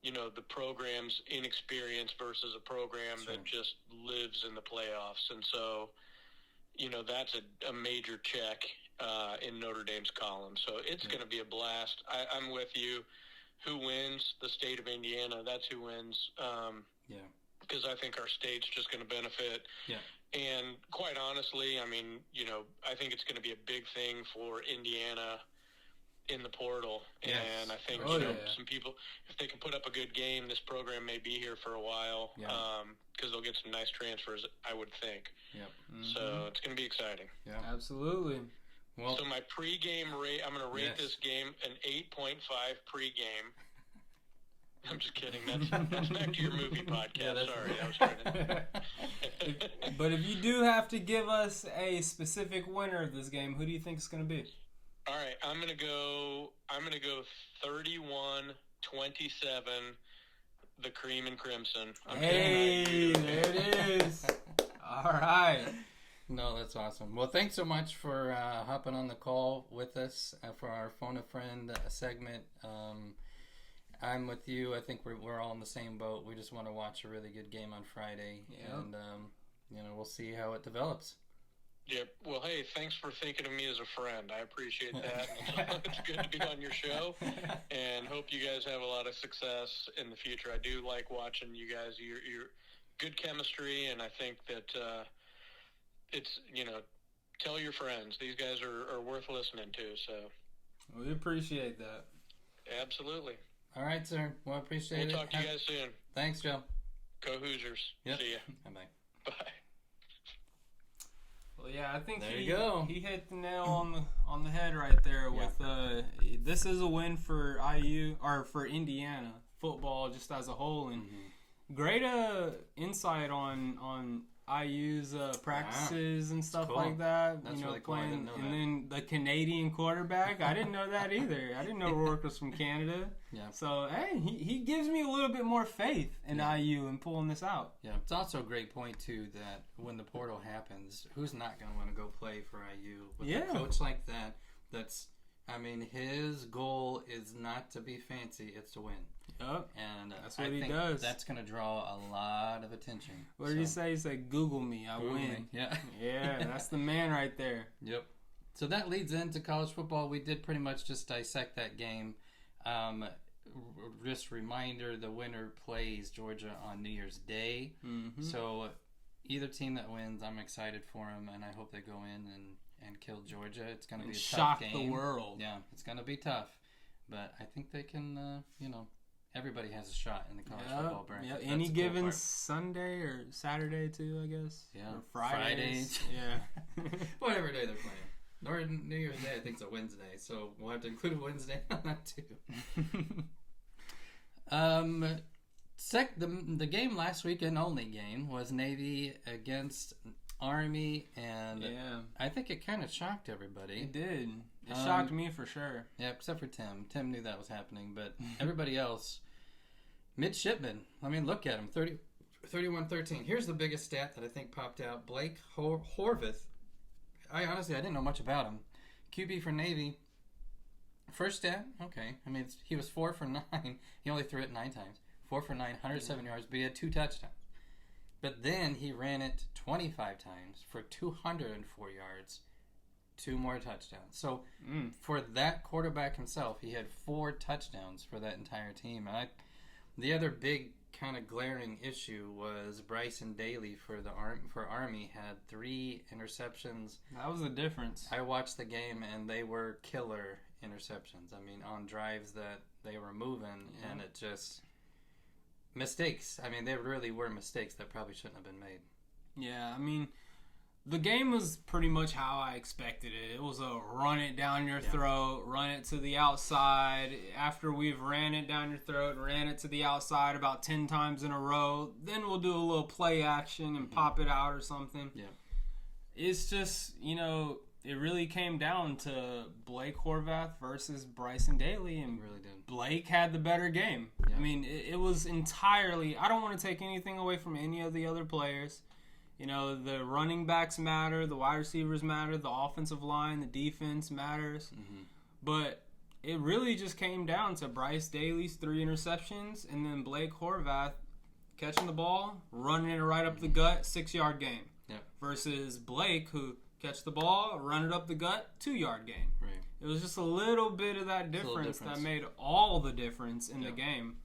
the program's inexperience versus a program that just lives in the playoffs. And so, that's a major check in Notre Dame's column. So it's going to be a blast. I'm with you. Who wins? The state of Indiana. That's who wins. Because I think our state's just going to benefit. Yeah. And quite honestly, I think it's going to be a big thing for Indiana in the portal. Yes. And I think some people, if they can put up a good game, this program may be here for a while. Because they'll get some nice transfers, I would think. Yep. Mm-hmm. So it's going to be exciting. Yeah, absolutely. Well, so my pregame rate, I'm going to rate this game an 8.5 pregame. I'm just kidding. That's back to your movie podcast. Sorry, I was trying to. But if you do have to give us a specific winner of this game, who do you think it's going to be? All right, I'm going to go 31-27. The Cream and Crimson. Hey, there it is. All right. No, that's awesome. Well, thanks so much for hopping on the call with us for our Phone a Friend segment. I'm with you. I think we're all in the same boat. We just want to watch a really good game on Friday, and we'll see how it develops. Yeah. Well, hey, thanks for thinking of me as a friend. I appreciate that. It's good to be on your show, and hope you guys have a lot of success in the future. I do like watching you guys. You're good chemistry, and I think that it's tell your friends. These guys are worth listening to. So we appreciate that. Absolutely. All right, sir. Well, I appreciate it. We'll talk to you guys soon. Thanks, Joe. Go Hoosiers. Yep. See ya. Bye-bye. Bye. Well, yeah, I think he hit the nail on the head right there with this is a win for IU or for Indiana football just as a whole, and great insight on IU's practices and stuff cool. like that. That's you know, really cool. I playing, didn't know and that. then the Canadian quarterback. I didn't know that either. I didn't know Rourke was from Canada. Yeah. So hey, he gives me a little bit more faith in IU and pulling this out. Yeah, it's also a great point too that when the portal happens, who's not going to want to go play for IU with a coach like that? I mean, his goal is not to be fancy; it's to win. Yep. And that's what I he think does. That's going to draw a lot of attention. What did he say? He said, "Google me, I Google win." me. Yeah. Yeah, that's the man right there. Yep. So that leads into college football. We did pretty much just dissect that game. Just reminder, the winner plays Georgia on New Year's Day. Mm-hmm. So either team that wins, I'm excited for them, and I hope they go in and kill Georgia. It's going to be a shock tough game. the world. Yeah, it's going to be tough. But I think they can, everybody has a shot in the college football bracket. Yeah, That's any the cool given part. Sunday or Saturday too, I guess. Yeah. Or Fridays. Yeah. Whatever day they're playing. Or New Year's Day, I think it's a Wednesday, so we'll have to include a Wednesday on that too. The game last weekend, only game, was Navy against Army, and I think it kind of shocked everybody. It did. It shocked me for sure. Yeah, except for Tim. Tim knew that was happening, but everybody else, midshipmen. I mean, look at him, 31-13. Here's the biggest stat that I think popped out. Blake Horvath. I didn't know much about him. QB for Navy. First stat, okay. I mean, he was 4 for 9. He only threw it 9 times. 4 for 9, 107 yards, but he had 2 touchdowns. But then he ran it 25 times for 204 yards, 2 more touchdowns. So for that quarterback himself, he had 4 touchdowns for that entire team. And the other big kind of glaring issue was Bryson Daly for Army had 3 interceptions. That was the difference. I watched the game and they were killer interceptions. I mean, on drives that they were moving, and it just mistakes. I mean, they really were mistakes that probably shouldn't have been made. Yeah, I mean, the game was pretty much how I expected it. It was a run it down your throat, run it to the outside. After we've ran it down your throat, ran it to the outside about 10 times in a row, then we'll do a little play action and pop it out or something. Yeah. It's just, it really came down to Blake Horvath versus Bryson Daly, and It really did. Blake had the better game. Yeah. I mean, it was entirely... I don't want to take anything away from any of the other players. The running backs matter, the wide receivers matter, the offensive line, the defense matters. Mm-hmm. But it really just came down to Bryce Daly's 3 interceptions and then Blake Horvath catching the ball, running it right up the gut, 6-yard gain. Yeah. Versus Blake, who catch the ball, run it up the gut, 2-yard gain. Right. It was just a little bit of that difference that made all the difference in the game.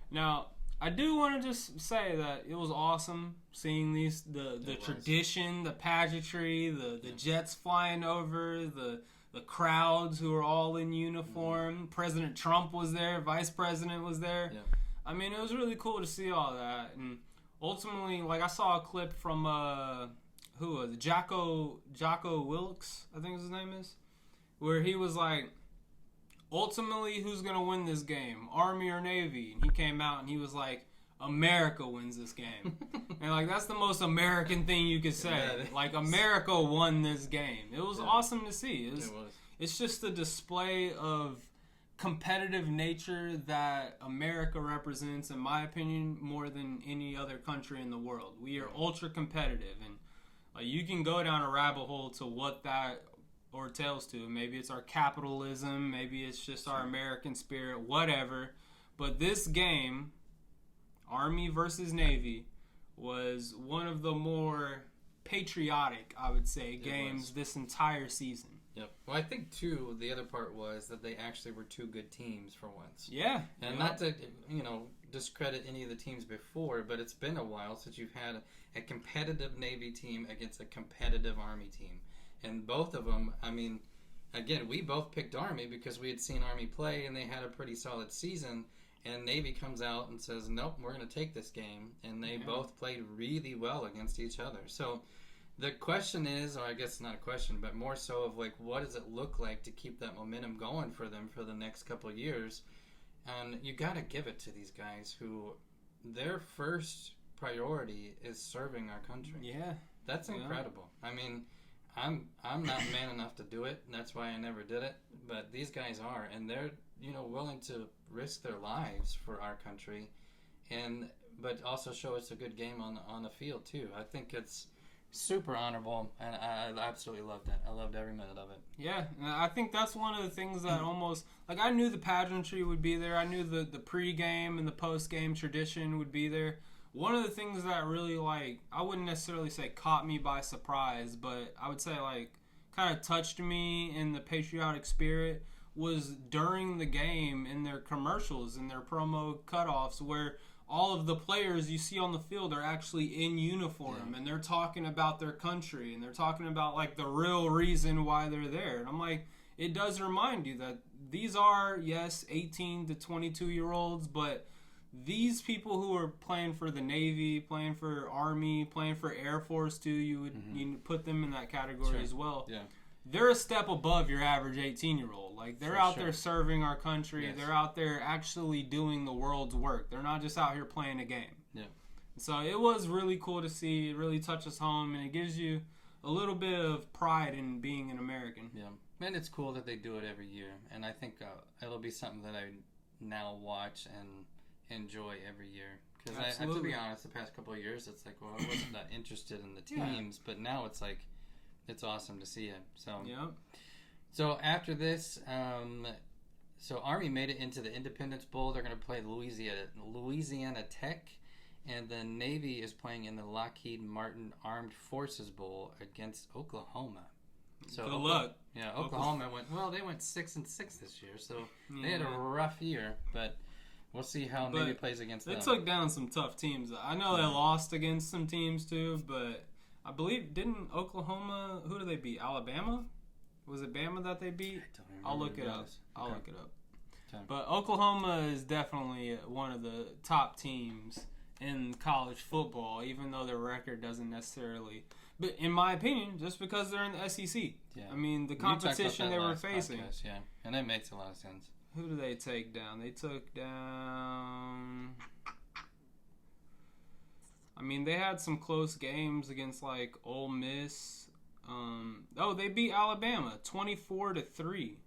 Now, I do want to just say that it was awesome seeing the tradition, the pageantry, the jets flying over, the crowds who were all in uniform. Mm-hmm. President Trump was there, Vice President was there. Yeah. I mean, it was really cool to see all that. And ultimately, I saw a clip from who was it? Jocko Wilkes, I think his name is, where he was like, ultimately, who's going to win this game, Army or Navy? And he came out and he was like, America wins this game. And, that's the most American thing you could say. America won this game. It was awesome to see. It was. It's just a display of competitive nature that America represents, in my opinion, more than any other country in the world. We are ultra competitive, and you can go down a rabbit hole to what that or tails to. Maybe it's our capitalism, maybe it's just our American spirit, whatever. But this game, Army versus Navy, was one of the more patriotic, I would say, games this entire season. Yep. Well, I think, too, the other part was that they actually were 2 good teams for once. Yeah. And not to, discredit any of the teams before, but it's been a while since you've had a competitive Navy team against a competitive Army team. And both of them, I mean, again, we both picked Army because we had seen Army play and they had a pretty solid season. And Navy comes out and says, nope, we're going to take this game. And they both played really well against each other. So the question is, or I guess not a question, but more so of what does it look like to keep that momentum going for them for the next couple of years? And you got to give it to these guys who their first priority is serving our country. Yeah. That's incredible. I mean, I'm not man enough to do it. That's why I never did it. But these guys are, and they're willing to risk their lives for our country, but also show us a good game on the field too. I think it's super honorable, and I absolutely loved it. I loved every minute of it. Yeah, and I think that's one of the things that almost, like, I knew the pageantry would be there. I knew the pre-game and the post-game tradition would be there. One of the things that really, like, I wouldn't necessarily say caught me by surprise, but I would say, like, kind of touched me in the patriotic spirit was during the game in their commercials and their promo cutoffs where all of the players you see on the field are actually in uniform and they're talking about their country and they're talking about, like, the real reason why they're there. And I'm like, it does remind you that these are, yes, 18 to 22-year-olds, but these people who are playing for the Navy, playing for Army, playing for Air Force too, you put them in that category as well. Yeah. They're a step above your average 18-year-old. Like, they're out there serving our country. Yes. They're out there actually doing the world's work. They're not just out here playing a game. Yeah. So it was really cool to see. It really touches home, and it gives you a little bit of pride in being an American. Yeah. And it's cool that they do it every year. And I think it'll be something that I now watch and enjoy every year, because I have to be honest, the past couple of years it's like, well, I wasn't that interested in the teams, but now it's like it's awesome to see it. So after this, so Army made it into the Independence Bowl. They're going to play Louisiana Tech, and the Navy is playing in the Lockheed Martin Armed Forces Bowl against Oklahoma. So good luck. Yeah, Oklahoma they went 6-6 this year, so they had a rough year, but we'll see how Navy plays against them. They took down some tough teams. I know they lost against some teams too, but I believe, didn't Oklahoma, who did they beat? Alabama? Was it Bama that they beat? I don't remember. I'll look it up. I'll Okay. look it up. Okay. But Oklahoma is definitely one of the top teams in college football, even though their record doesn't necessarily. But in my opinion, just because they're in the SEC. Yeah. I mean, the competition they were facing. Podcast, yeah, and that makes a lot of sense. Who do they take down? They took down... I mean, they had some close games against, like, Ole Miss. They beat Alabama 24-3.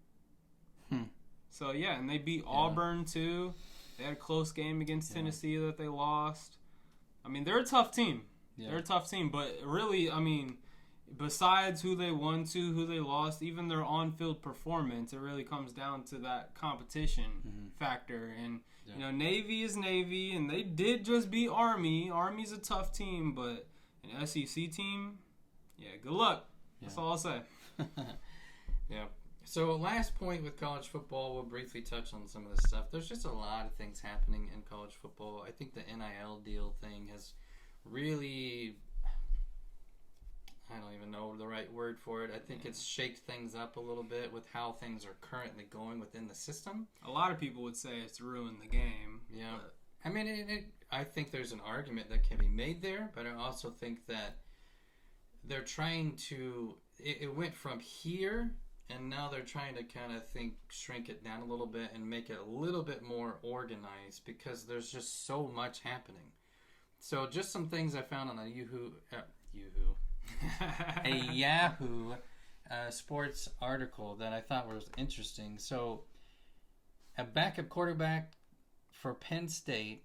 So, yeah, and they beat Auburn, too. They had a close game against Tennessee that they lost. I mean, they're a tough team. Yeah. They're a tough team. But really, I mean, besides who they won to, who they lost, even their on-field performance, it really comes down to that competition factor. And, you know, Navy is Navy, and they did just beat Army. Army's a tough team, but an SEC team, good luck. That's all I'll say. Yeah. So last point with college football, we'll briefly touch on some of this stuff. There's just a lot of things happening in college football. I think the NIL deal thing has really... I don't even know the right word for it. I think it's shaked things up a little bit with how things are currently going within the system. A lot of people would say it's ruined the game. Yeah. But I mean, I think there's an argument that can be made there, but I also think that they're trying to... It went from here, and now they're trying to kind of shrink it down a little bit and make it a little bit more organized because there's just so much happening. So just some things I found on a a Yahoo sports article that I thought was interesting. So, a backup quarterback for Penn State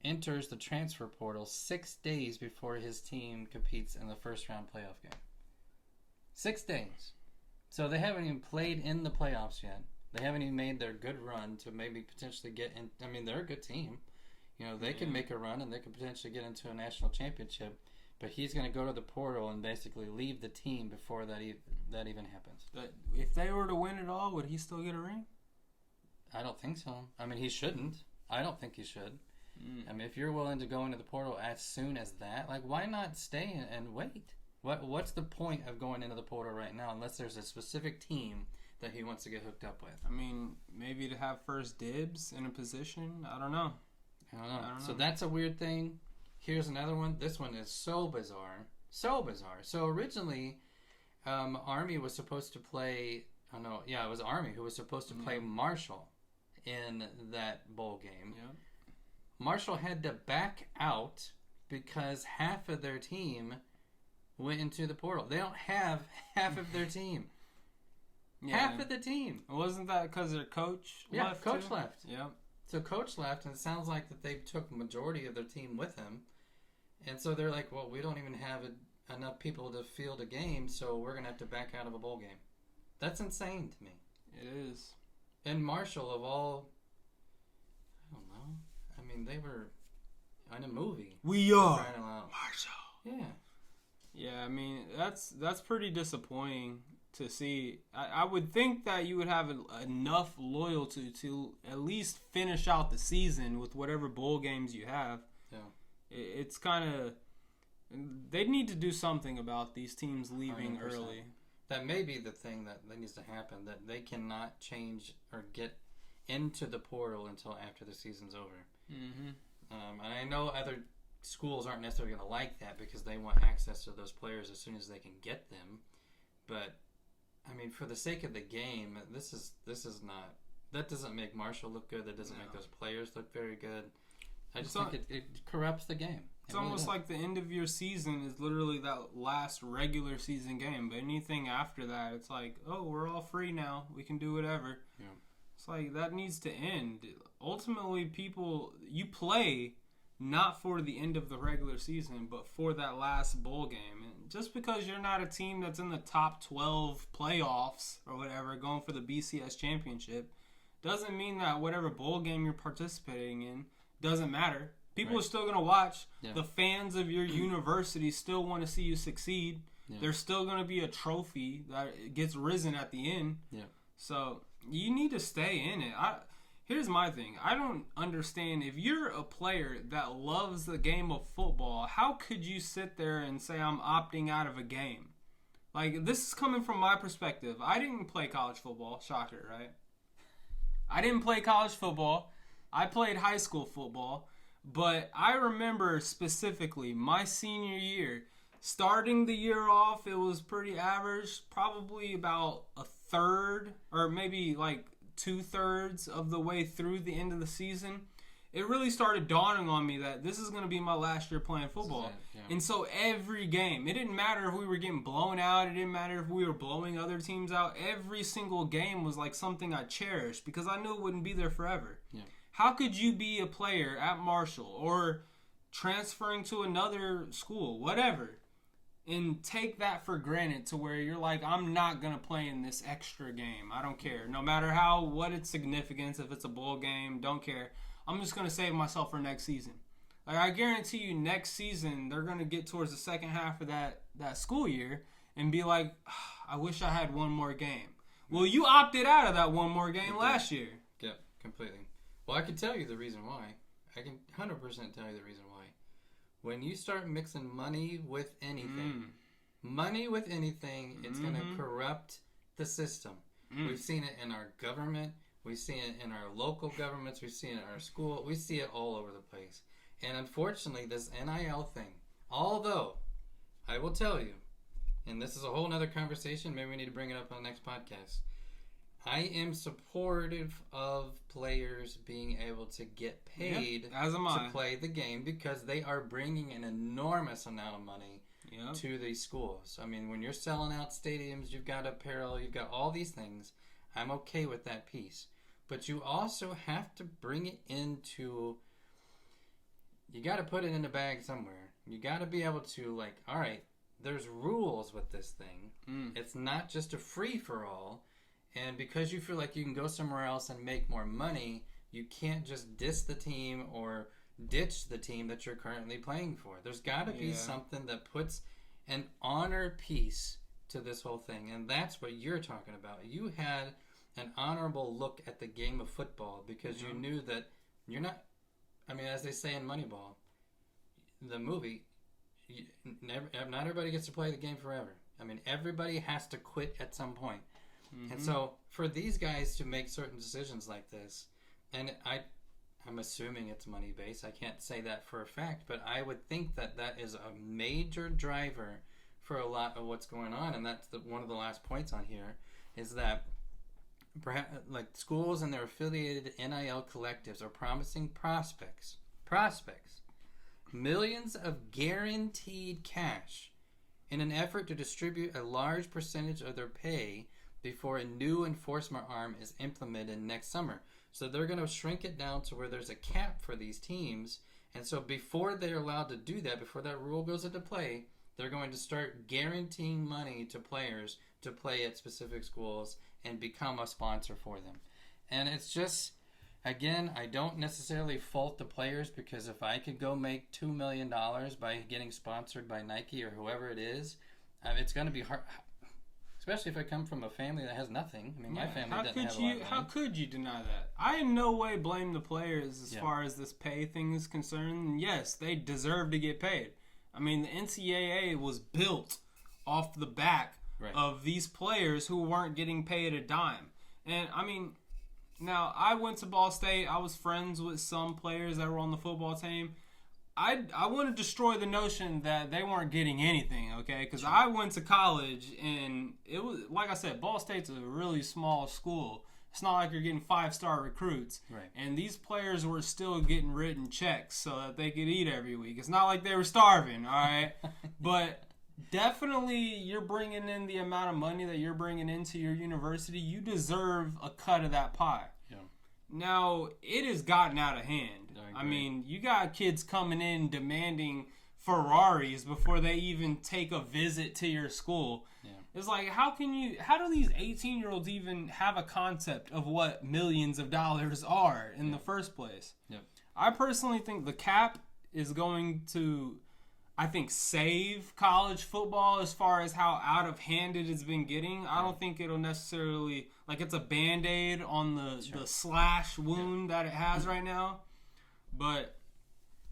enters the transfer portal 6 days before his team competes in the first-round playoff game. 6 days. So, they haven't even played in the playoffs yet. They haven't even made their good run to maybe potentially get in. I mean, they're a good team. You know, they can make a run and they can potentially get into a national championship. But he's going to go to the portal and basically leave the team before that even happens. But if they were to win it all, would he still get a ring? I don't think so. I mean, he shouldn't. I don't think he should. I mean, if you're willing to go into the portal as soon as that, like, why not stay and wait? What's the point of going into the portal right now unless there's a specific team that he wants to get hooked up with? I mean, maybe to have first dibs in a position. I don't know. So that's a weird thing. Here's another one. This one is so bizarre. So bizarre. So originally, Army was supposed to play... it was Army who was supposed to play Marshall in that bowl game. Yeah. Marshall had to back out because half of their team went into the portal. They don't have half of their team. Yeah. Half of the team. Wasn't that because their coach left? Coach too? left. Yeah. So coach left, and it sounds like that they took majority of their team with him. And so they're like, well, we don't even have enough people to field a game, so we're going to have to back out of a bowl game. That's insane to me. It is. And Marshall, of all, I don't know. I mean, they were in a movie. We are Crying out loud. Marshall. Yeah. Yeah, I mean, that's pretty disappointing to see. I would think that you would have enough loyalty to at least finish out the season with whatever bowl games you have. Yeah. It's kind of... They need to do something about these teams leaving 100%. early. That may be the thing that needs to happen, that they cannot change or get into the portal until after the season's over. Mm-hmm. And I know other schools aren't necessarily going to like that because they want access to those players as soon as they can get them. But, I mean, for the sake of the game, this is not... That doesn't make Marshall look good. That doesn't make those players look very good. I just think it corrupts the game. It's almost like the end of your season is literally that last regular season game. But anything after that, it's like, oh, we're all free now. We can do whatever. Yeah. It's like, that needs to end. Ultimately, you play not for the end of the regular season, but for that last bowl game. And just because you're not a team that's in the top 12 playoffs or whatever, going for the BCS championship, doesn't mean that whatever bowl game you're participating in doesn't matter. People are still going to watch. Yeah. The fans of your university still want to see you succeed. Yeah. There's still going to be a trophy that gets risen at the end. Yeah. So you need to stay in it. Here's my thing. I don't understand. If you're a player that loves the game of football, how could you sit there and say, I'm opting out of a game? Like, this is coming from my perspective. I didn't play college football. Shocker, right? I didn't play college football. I played high school football. But I remember specifically my senior year, starting the year off, it was pretty average, probably about a third or maybe like 2/3 of the way through the end of the season. It really started dawning on me that this is going to be my last year playing football. Yeah. And so every game, it didn't matter if we were getting blown out, it didn't matter if we were blowing other teams out. Every single game was like something I cherished because I knew it wouldn't be there forever. Yeah. How could you be a player at Marshall or transferring to another school, whatever, and take that for granted to where you're like, I'm not going to play in this extra game. I don't care. No matter what its significance, if it's a bowl game, don't care. I'm just going to save myself for next season. Like, I guarantee you next season they're going to get towards the second half of that school year and be like, I wish I had one more game. Well, you opted out of that one more game last year. Yeah, completely. Well, I can tell you the reason why. I can 100% tell you the reason why. When you start mixing money with anything, it's going to corrupt the system. We've seen it in our government. We've seen it in our local governments. We've seen it in our school. We see it all over the place. And unfortunately, this NIL thing, although I will tell you, and this is a whole other conversation, maybe we need to bring it up on the next podcast, I am supportive of players being able to get paid to play the game because they are bringing an enormous amount of money to these schools. I mean, when you're selling out stadiums, you've got apparel, you've got all these things. I'm okay with that piece. But you also have to bring it into... You got to put it in a bag somewhere. You got to be able to, like, all right, there's rules with this thing. It's not just a free-for-all. And because you feel like you can go somewhere else and make more money, you can't just diss the team or ditch the team that you're currently playing for. There's got to be something that puts an honor piece to this whole thing. And that's what you're talking about. You had an honorable look at the game of football because you knew that you're not... I mean, as they say in Moneyball, the movie, not everybody gets to play the game forever. I mean, everybody has to quit at some point. And so for these guys to make certain decisions like this, and I'm assuming it's money based. I can't say that for a fact, but I would think that that is a major driver for a lot of what's going on. And that's one of the last points on here is that perhaps like schools and their affiliated NIL collectives are promising prospects millions of guaranteed cash in an effort to distribute a large percentage of their pay before a new enforcement arm is implemented next summer. So they're going to shrink it down to where there's a cap for these teams. And so before they're allowed to do that, before that rule goes into play, they're going to start guaranteeing money to players to play at specific schools and become a sponsor for them. And it's just, again, I don't necessarily fault the players, because if I could go make $2 million by getting sponsored by Nike or whoever it is, it's going to be hard. Especially if I come from a family that has nothing. I mean, my family doesn't have a lot of money. How could you deny that? I in no way blame the players as far as this pay thing is concerned. Yes, they deserve to get paid. I mean, the NCAA was built off the back of these players who weren't getting paid a dime. And, I mean, now, I went to Ball State. I was friends with some players that were on the football team. I want to destroy the notion that they weren't getting anything, okay? Because I went to college, and it was, like I said, Ball State's a really small school. It's not like you're getting 5-star recruits. Right. And these players were still getting written checks so that they could eat every week. It's not like they were starving, all right? But definitely you're bringing in the amount of money that you're bringing into your university. You deserve a cut of that pie. Yeah. Now, it has gotten out of hand. I mean, you got kids coming in demanding Ferraris before they even take a visit to your school. Yeah. It's like, how do these 18-year-olds even have a concept of what millions of dollars are in the first place? Yeah. I personally think the cap is going to, I think, save college football as far as how out of hand it has been getting. I don't think it'll necessarily, like, it's a Band-Aid on the slash wound that it has right now. But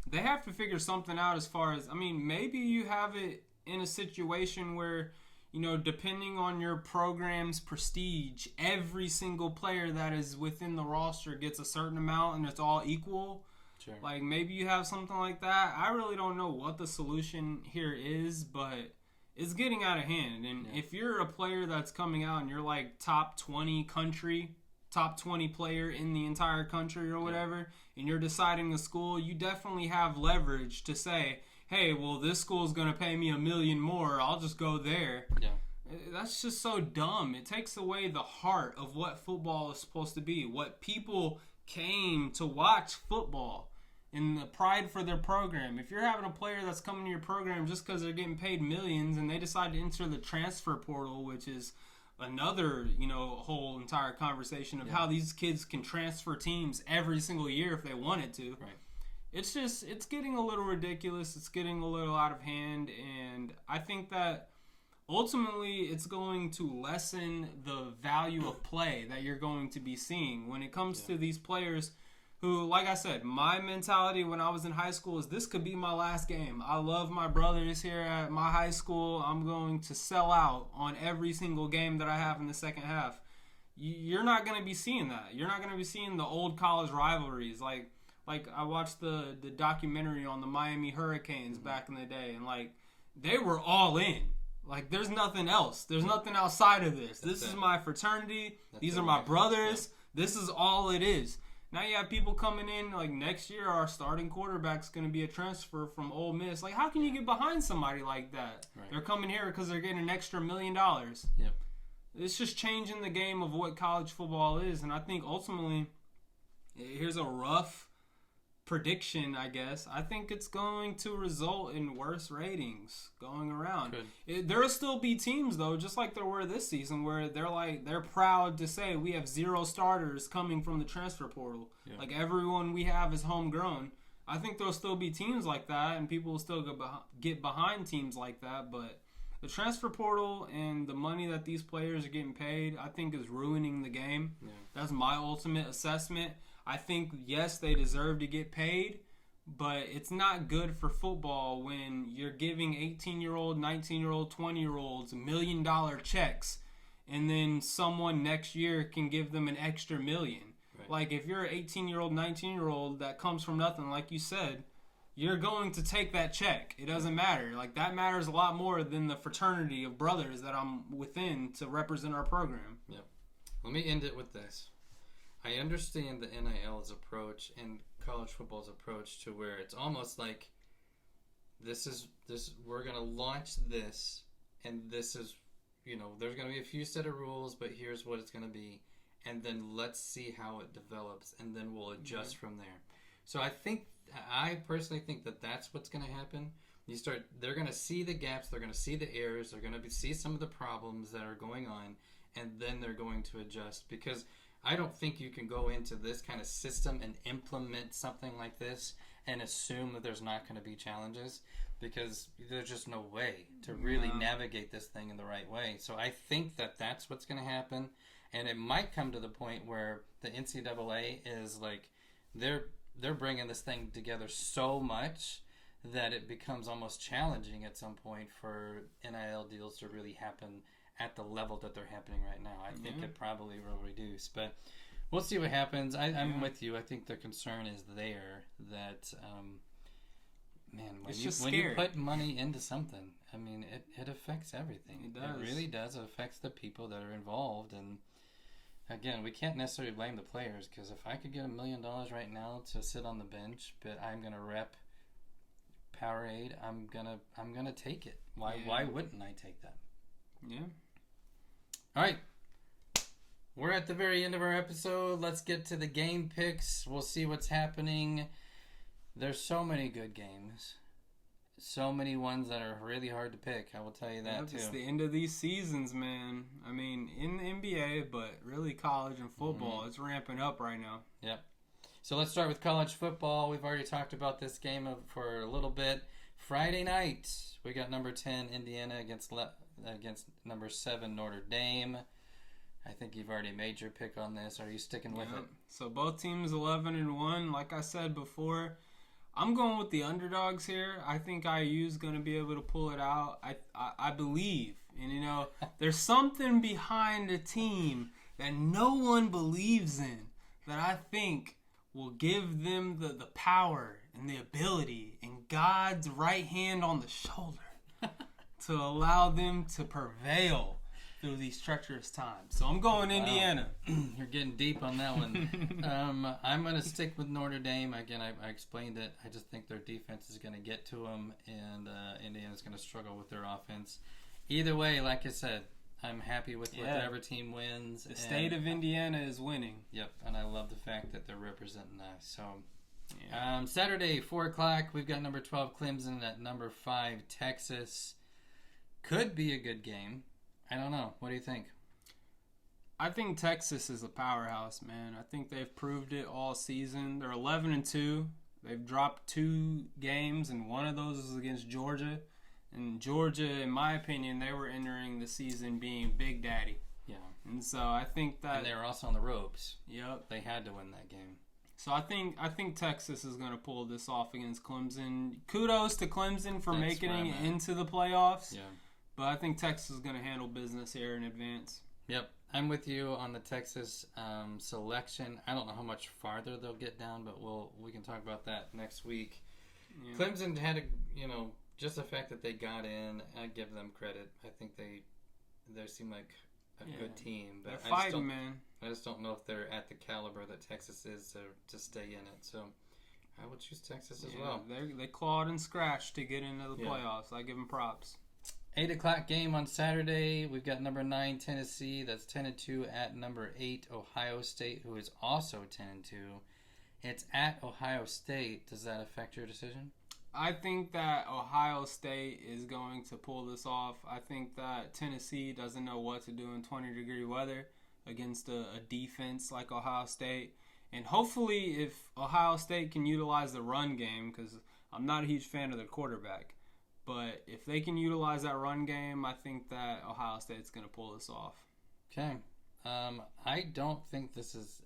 they have to figure something out as far as, I mean, maybe you have it in a situation where, you know, depending on your program's prestige, every single player that is within the roster gets a certain amount and it's all equal. Sure. Like, maybe you have something like that. I really don't know what the solution here is, but it's getting out of hand. And if you're a player that's coming out and you're like top 20 country, top 20 player in the entire country or whatever, and you're deciding the school, you definitely have leverage to say, hey, well, this school is going to pay me $1 million more. I'll just go there. Yeah. That's just so dumb. It takes away the heart of what football is supposed to be, what people came to watch football, and the pride for their program. If you're having a player that's coming to your program just because they're getting paid millions and they decide to enter the transfer portal, which is another, you know, whole entire conversation of how these kids can transfer teams every single year if they wanted to. Right. It's just, it's getting a little ridiculous. It's getting a little out of hand. And I think that ultimately it's going to lessen the value of play that you're going to be seeing when it comes to these players who, like I said, my mentality when I was in high school is this could be my last game. I love my brothers here at my high school. I'm going to sell out on every single game that I have in the second half. You're not going to be seeing that. You're not going to be seeing the old college rivalries. Like I watched the documentary on the Miami Hurricanes back in the day, and like they were all in. Like there's nothing else. There's nothing outside of this. This is my fraternity. These are my brothers. This is all it is. Now you have people coming in, like next year our starting quarterback's going to be a transfer from Ole Miss. Like, how can you get behind somebody like that? Right. They're coming here because they're getting an extra $1 million. Yep. It's just changing the game of what college football is. And I think ultimately, here's a rough prediction, I guess. I think it's going to result in worse ratings going around. There'll still be teams, though, just like there were this season, where they're proud to say we have 0 starters coming from the transfer portal. Yeah. Like everyone we have is homegrown. I think there'll still be teams like that, and people will still get behind teams like that. But the transfer portal and the money that these players are getting paid, I think, is ruining the game. Yeah. That's my ultimate assessment. I think, yes, they deserve to get paid, but it's not good for football when you're giving 18-year-old, 19-year-old, 20-year-olds $1 million checks, and then someone next year can give them an extra $1 million. Right. Like, if you're an 18-year-old, 19-year-old that comes from nothing, like you said, you're going to take that check. It doesn't matter. Like, that matters a lot more than the fraternity of brothers that I'm within to represent our program. Yep. Let me end it with this. I understand the NIL's approach and college football's approach to where it's almost like we're gonna launch this, and this is, there's gonna be a few set of rules, but here's what it's gonna be, and then let's see how it develops, and then we'll adjust from there. So I personally think that that's what's gonna happen. They're gonna see the gaps, they're gonna see the errors, they're gonna see some of the problems that are going on, and then they're going to adjust, because I don't think you can go into this kind of system and implement something like this and assume that there's not going to be challenges, because there's just no way to really navigate this thing in the right way. So I think that that's what's going to happen, and it might come to the point where the NCAA is like, they're bringing this thing together so much that it becomes almost challenging at some point for NIL deals to really happen at the level that they're happening right now. I think it probably will reduce, but we'll see what happens. I'm with you. I think the concern is there that, when you put money into something, I mean, it affects everything. It does. It really does. It affects the people that are involved. And again, we can't necessarily blame the players, because if I could get $1 million right now to sit on the bench, but I'm going to rep Powerade, I'm gonna take it. Why wouldn't I take that? Yeah. All right. We're at the very end of our episode. Let's get to the game picks. We'll see what's happening. There's so many good games. So many ones that are really hard to pick. I will tell you that, too. It's the end of these seasons, man. I mean, in the NBA, but really college and football, it's ramping up right now. Yep. So let's start with college football. We've already talked about this game for a little bit. Friday night, we got number 10 Indiana against number 7 Notre Dame. I think you've already made your pick on this. Are you sticking with it? So both teams 11-1. Like I said before, I'm going with the underdogs here. I think IU's going to be able to pull it out. I believe. And, there's something behind a team that no one believes in that I think will give them the power and the ability and God's right hand on the shoulder to allow them to prevail through these treacherous times. So I'm going Indiana. You're getting deep on that one. I'm going to stick with Notre Dame. Again, I explained it. I just think their defense is going to get to them, and Indiana's going to struggle with their offense. Either way, like I said, I'm happy with whatever team wins. The state of Indiana is winning. Yep, and I love the fact that they're representing us. So, Saturday, 4 o'clock, we've got number 12 Clemson at number 5 Texas. Could be a good game. I don't know. What do you think? I think Texas is a powerhouse, man. I think they've proved it all season. They're 11-2. They've dropped 2 games, and one of those was against Georgia. And Georgia, in my opinion, they were entering the season being Big Daddy. Yeah. And so I think that... And they were also on the ropes. Yep. They had to win that game. So I think Texas is going to pull this off against Clemson. Kudos to Clemson for making it into the playoffs. Yeah. But I think Texas is going to handle business here in advance. Yep. I'm with you on the Texas selection. I don't know how much farther they'll get down, but we can talk about that next week. Yeah. Clemson had just the fact that they got in, I give them credit. I think they seem like a good team. But they're fighting, man. I just don't know if they're at the caliber that Texas is to stay in it. So I would choose Texas as well. They clawed and scratched to get into the playoffs. I give them props. 8 o'clock game on Saturday. We've got number 9 Tennessee. That's 10-2 at number 8 Ohio State, who is also 10-2. It's at Ohio State. Does that affect your decision? I think that Ohio State is going to pull this off. I think that Tennessee doesn't know what to do in 20-degree weather against a defense like Ohio State. And hopefully if Ohio State can utilize the run game, because I'm not a huge fan of their quarterback, but if they can utilize that run game, I think that Ohio State's going to pull this off. Okay. I don't think this is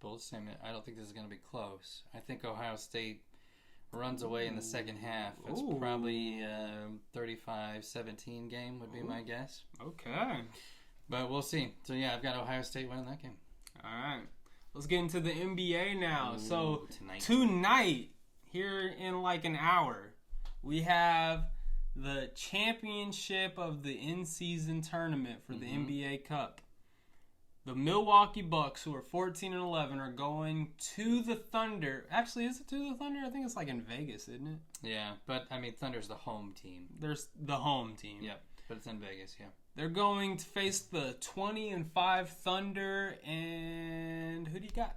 bold statement. I don't think this is going to be close. I think Ohio State runs away in the second half. It's probably 35-17 game would be my guess. Okay. But we'll see. So, yeah, I've got Ohio State winning that game. All right. Let's get into the NBA now. So, tonight, here in like an hour, we have the championship of the in-season tournament for the NBA Cup. The Milwaukee Bucks, who are 14-11, are going to the Thunder. Actually, is it to the Thunder? I think it's like in Vegas, isn't it? Yeah, but I mean, Thunder's the home team. There's the home team. Yep, but it's in Vegas. Yeah. They're going to face the 20-5 Thunder, and who do you got?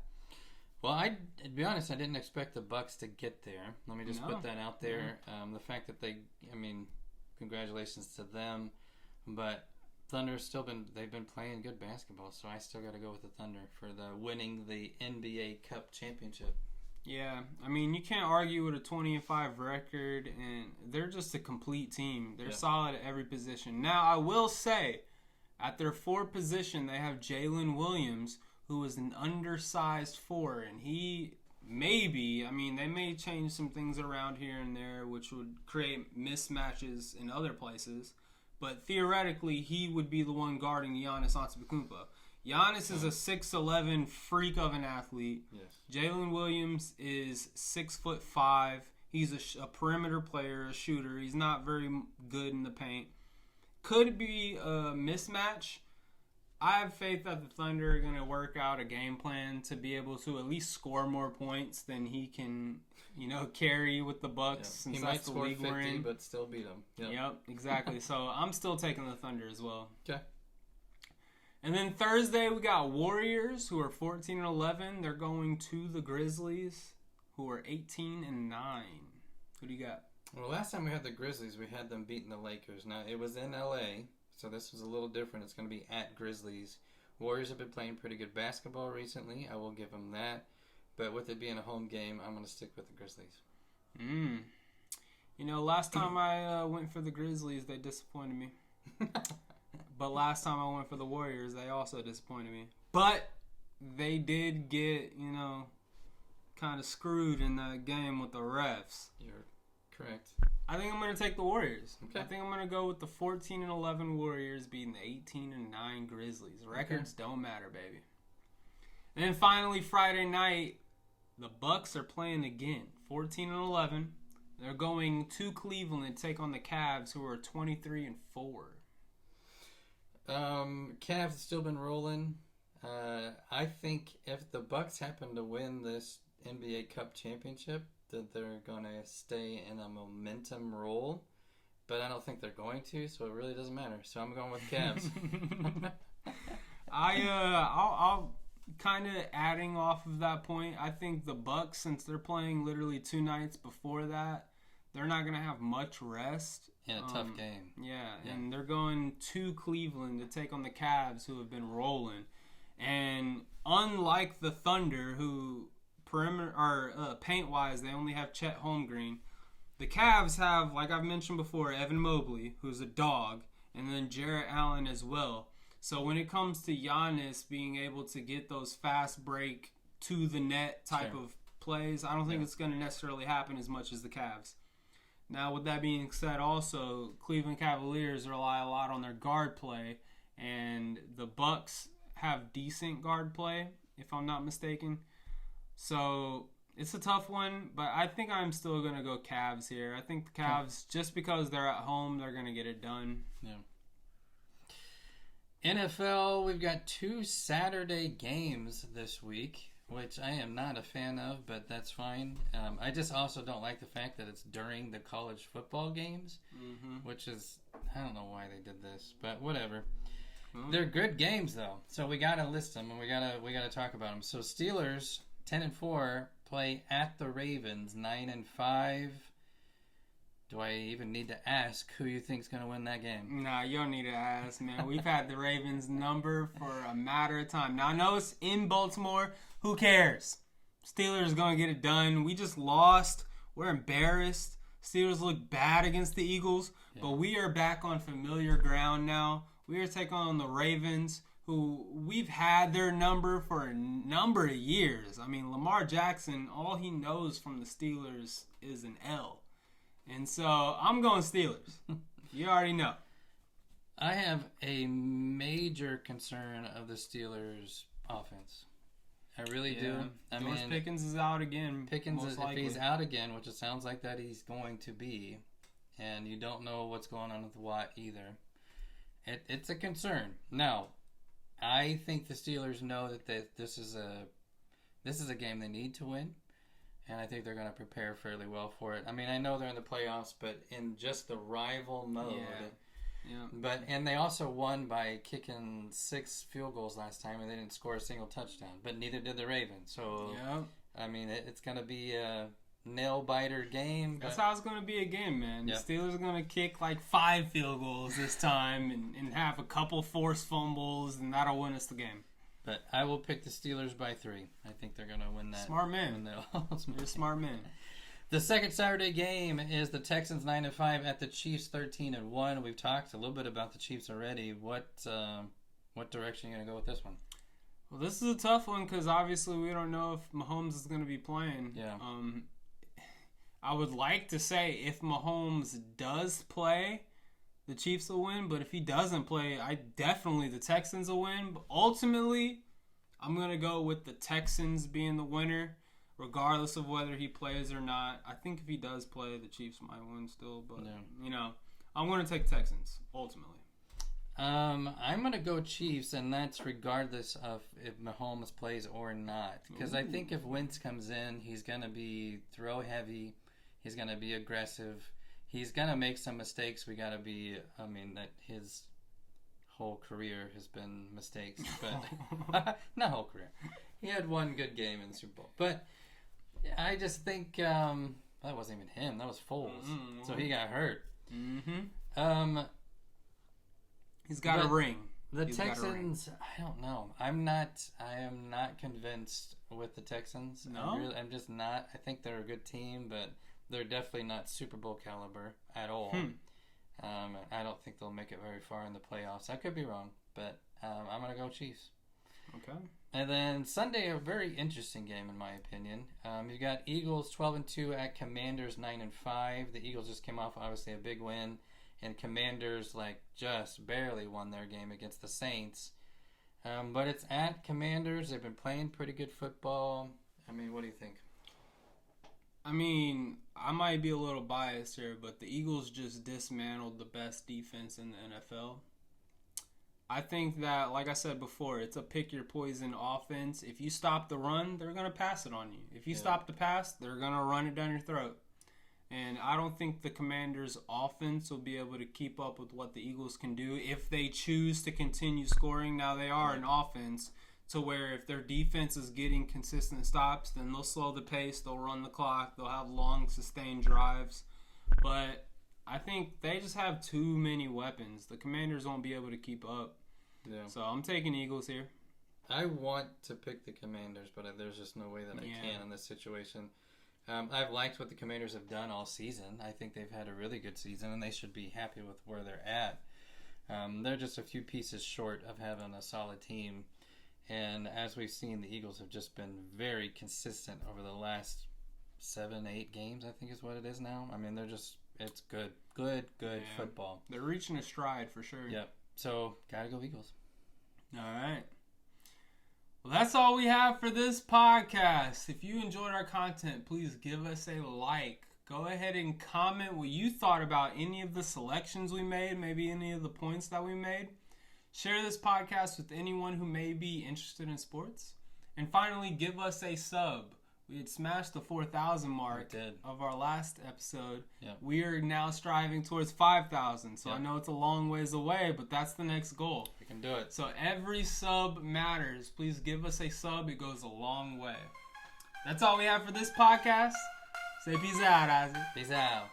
Well, to be honest, I didn't expect the Bucks to get there. Let me just put that out there. The fact that congratulations to them, but Thunder's they've been playing good basketball, so I still got to go with the Thunder for winning the NBA Cup championship. Yeah, I mean, you can't argue with a 20-5 record, and they're just a complete team. They're solid at every position. Now, I will say, at their 4 position, they have Jalen Williams, who is an undersized 4, and they may change some things around here and there, which would create mismatches in other places, but theoretically, he would be the one guarding Giannis Antetokounmpo. Giannis is a 6'11" freak of an athlete. Yes. Jalen Williams is 6'5". He's a perimeter player, a shooter. He's not very good in the paint. Could be a mismatch. I have faith that the Thunder are going to work out a game plan to be able to at least score more points than he can, carry with the Bucks. Since he that's might the score league 50, we're in. but still beat them. Yep, exactly. So I'm still taking the Thunder as well. Okay. And then Thursday we got Warriors, who are 14-11. They're going to the Grizzlies, who are 18-9. Who do you got? Well, last time we had the Grizzlies, we had them beating the Lakers. Now, it was in L.A., so this was a little different. It's going to be at Grizzlies. Warriors have been playing pretty good basketball recently. I will give them that. But with it being a home game, I'm going to stick with the Grizzlies. Last time I went for the Grizzlies, they disappointed me. But last time I went for the Warriors, they also disappointed me. But they did get, kind of screwed in that game with the refs. You're correct. I think I'm going to take the Warriors. Okay. I think I'm going to go with the 14-11 Warriors beating the 18-9 Grizzlies. Records don't matter, baby. And then finally, Friday night, the Bucks are playing again. 14-11. They're going to Cleveland to take on the Cavs, who are 23-4. Cavs have still been rolling. I think if the Bucks happen to win this NBA Cup championship, that they're going to stay in a momentum roll. But I don't think they're going to, so it really doesn't matter. So I'm going with Cavs. I'll kind of adding off of that point. I think the Bucks, since they're playing literally 2 nights before that, they're not going to have much rest. In a tough game. Yeah, and they're going to Cleveland to take on the Cavs, who have been rolling. And unlike the Thunder, who paint-wise, they only have Chet Holmgren. The Cavs have, like I've mentioned before, Evan Mobley, who's a dog, and then Jarrett Allen as well. So when it comes to Giannis being able to get those fast break to the net type of plays, I don't think it's going to necessarily happen as much as the Cavs. Now, with that being said, also, Cleveland Cavaliers rely a lot on their guard play, and the Bucks have decent guard play, if I'm not mistaken. So it's a tough one, but I think I'm still going to go Cavs here. I think the Cavs, just because they're at home, they're going to get it done. Yeah. NFL, we've got 2 Saturday games this week, which I am not a fan of, but that's fine. I just also don't like the fact that it's during the college football games, which is, I don't know why they did this, but whatever. They're good games, though, so we got to list them, and we gotta talk about them. So Steelers, 10-4, play at the Ravens, 9-5. Do I even need to ask who you think's going to win that game? Nah, you don't need to ask, man. We've had the Ravens number for a matter of time. Now, I know it's in Baltimore. Who cares? Steelers going to get it done. We just lost. We're embarrassed. Steelers look bad against the Eagles, but we are back on familiar ground now. We are taking on the Ravens, who we've had their number for a number of years. I mean, Lamar Jackson, all he knows from the Steelers is an L. And so I'm going Steelers. You already know. I have a major concern of the Steelers' offense. I really do. I George mean, Pickens is out again. Pickens, if he's out again, which it sounds like that he's going to be, and you don't know what's going on with Watt either, it's a concern. Now, I think the Steelers know that this is a game they need to win, and I think they're going to prepare fairly well for it. I mean, I know they're in the playoffs, but in just the rival mode. Yeah. And they also won by kicking 6 field goals last time, and they didn't score a single touchdown. But neither did the Ravens. So Yeah. I mean, it's going to be a nail-biter game. That's how it's going to be a game, man. Yep. The Steelers are going to kick like 5 field goals this time and have a couple forced fumbles, and that'll win us the game. But I will pick the Steelers by 3. I think they're going to win that. Smart man. You're a smart man. The second Saturday game is the Texans 9-5 at the Chiefs 13-1. We've talked a little bit about the Chiefs already. What direction are you going to go with this one? Well, this is a tough one because obviously we don't know if Mahomes is going to be playing. Yeah. I would like to say if Mahomes does play, the Chiefs will win. But if he doesn't play, the Texans will win. But ultimately, I'm going to go with the Texans being the winner, regardless of whether he plays or not. I think if he does play, the Chiefs might win still. But, I'm going to take Texans, ultimately. I'm going to go Chiefs, and that's regardless of if Mahomes plays or not. Because I think if Wentz comes in, he's going to be throw heavy. He's going to be aggressive. He's going to make some mistakes. That his whole career has been mistakes. But not whole career. He had one good game in the Super Bowl. But I just think that wasn't even him. That was Foles. Mm-hmm. So he got hurt. Mm-hmm. He's got a ring. The Texans, I don't know. I am not convinced with the Texans. No? I'm just not. I think they're a good team, but they're definitely not Super Bowl caliber at all. I don't think they'll make it very far in the playoffs. I could be wrong, but I'm going to go Chiefs. Okay. And then Sunday, a very interesting game in my opinion. You got Eagles 12-2 at Commanders 9-5. The Eagles just came off obviously a big win. And Commanders, just barely won their game against the Saints. But it's at Commanders. They've been playing pretty good football. I mean, what do you think? I mean, I might be a little biased here, but the Eagles just dismantled the best defense in the NFL. I think that, like I said before, it's a pick-your-poison offense. If you stop the run, they're going to pass it on you. If you stop the pass, they're going to run it down your throat. And I don't think the Commanders' offense will be able to keep up with what the Eagles can do if they choose to continue scoring. Now, they are an offense to where if their defense is getting consistent stops, then they'll slow the pace, they'll run the clock, they'll have long, sustained drives. But I think they just have too many weapons. The Commanders won't be able to keep up. Yeah. So I'm taking Eagles here. I want to pick the Commanders, but there's just no way that I can in this situation. I've liked what the Commanders have done all season. I think they've had a really good season, and they should be happy with where they're at. They're just a few pieces short of having a solid team. And as we've seen, the Eagles have just been very consistent over the last 7-8 games, I think is what it is now. I mean, it's good football. They're reaching a stride for sure. Yep. So, gotta go Eagles. All right. Well, that's all we have for this podcast. If you enjoyed our content, please give us a like. Go ahead and comment what you thought about any of the selections we made, maybe any of the points that we made. Share this podcast with anyone who may be interested in sports. And finally, give us a sub. We had smashed the 4,000 mark of our last episode. Yep. We are now striving towards 5,000. So I know it's a long ways away, but that's the next goal. We can do it. So every sub matters. Please give us a sub. It goes a long way. That's all we have for this podcast. Say peace out, Isaac. Peace out.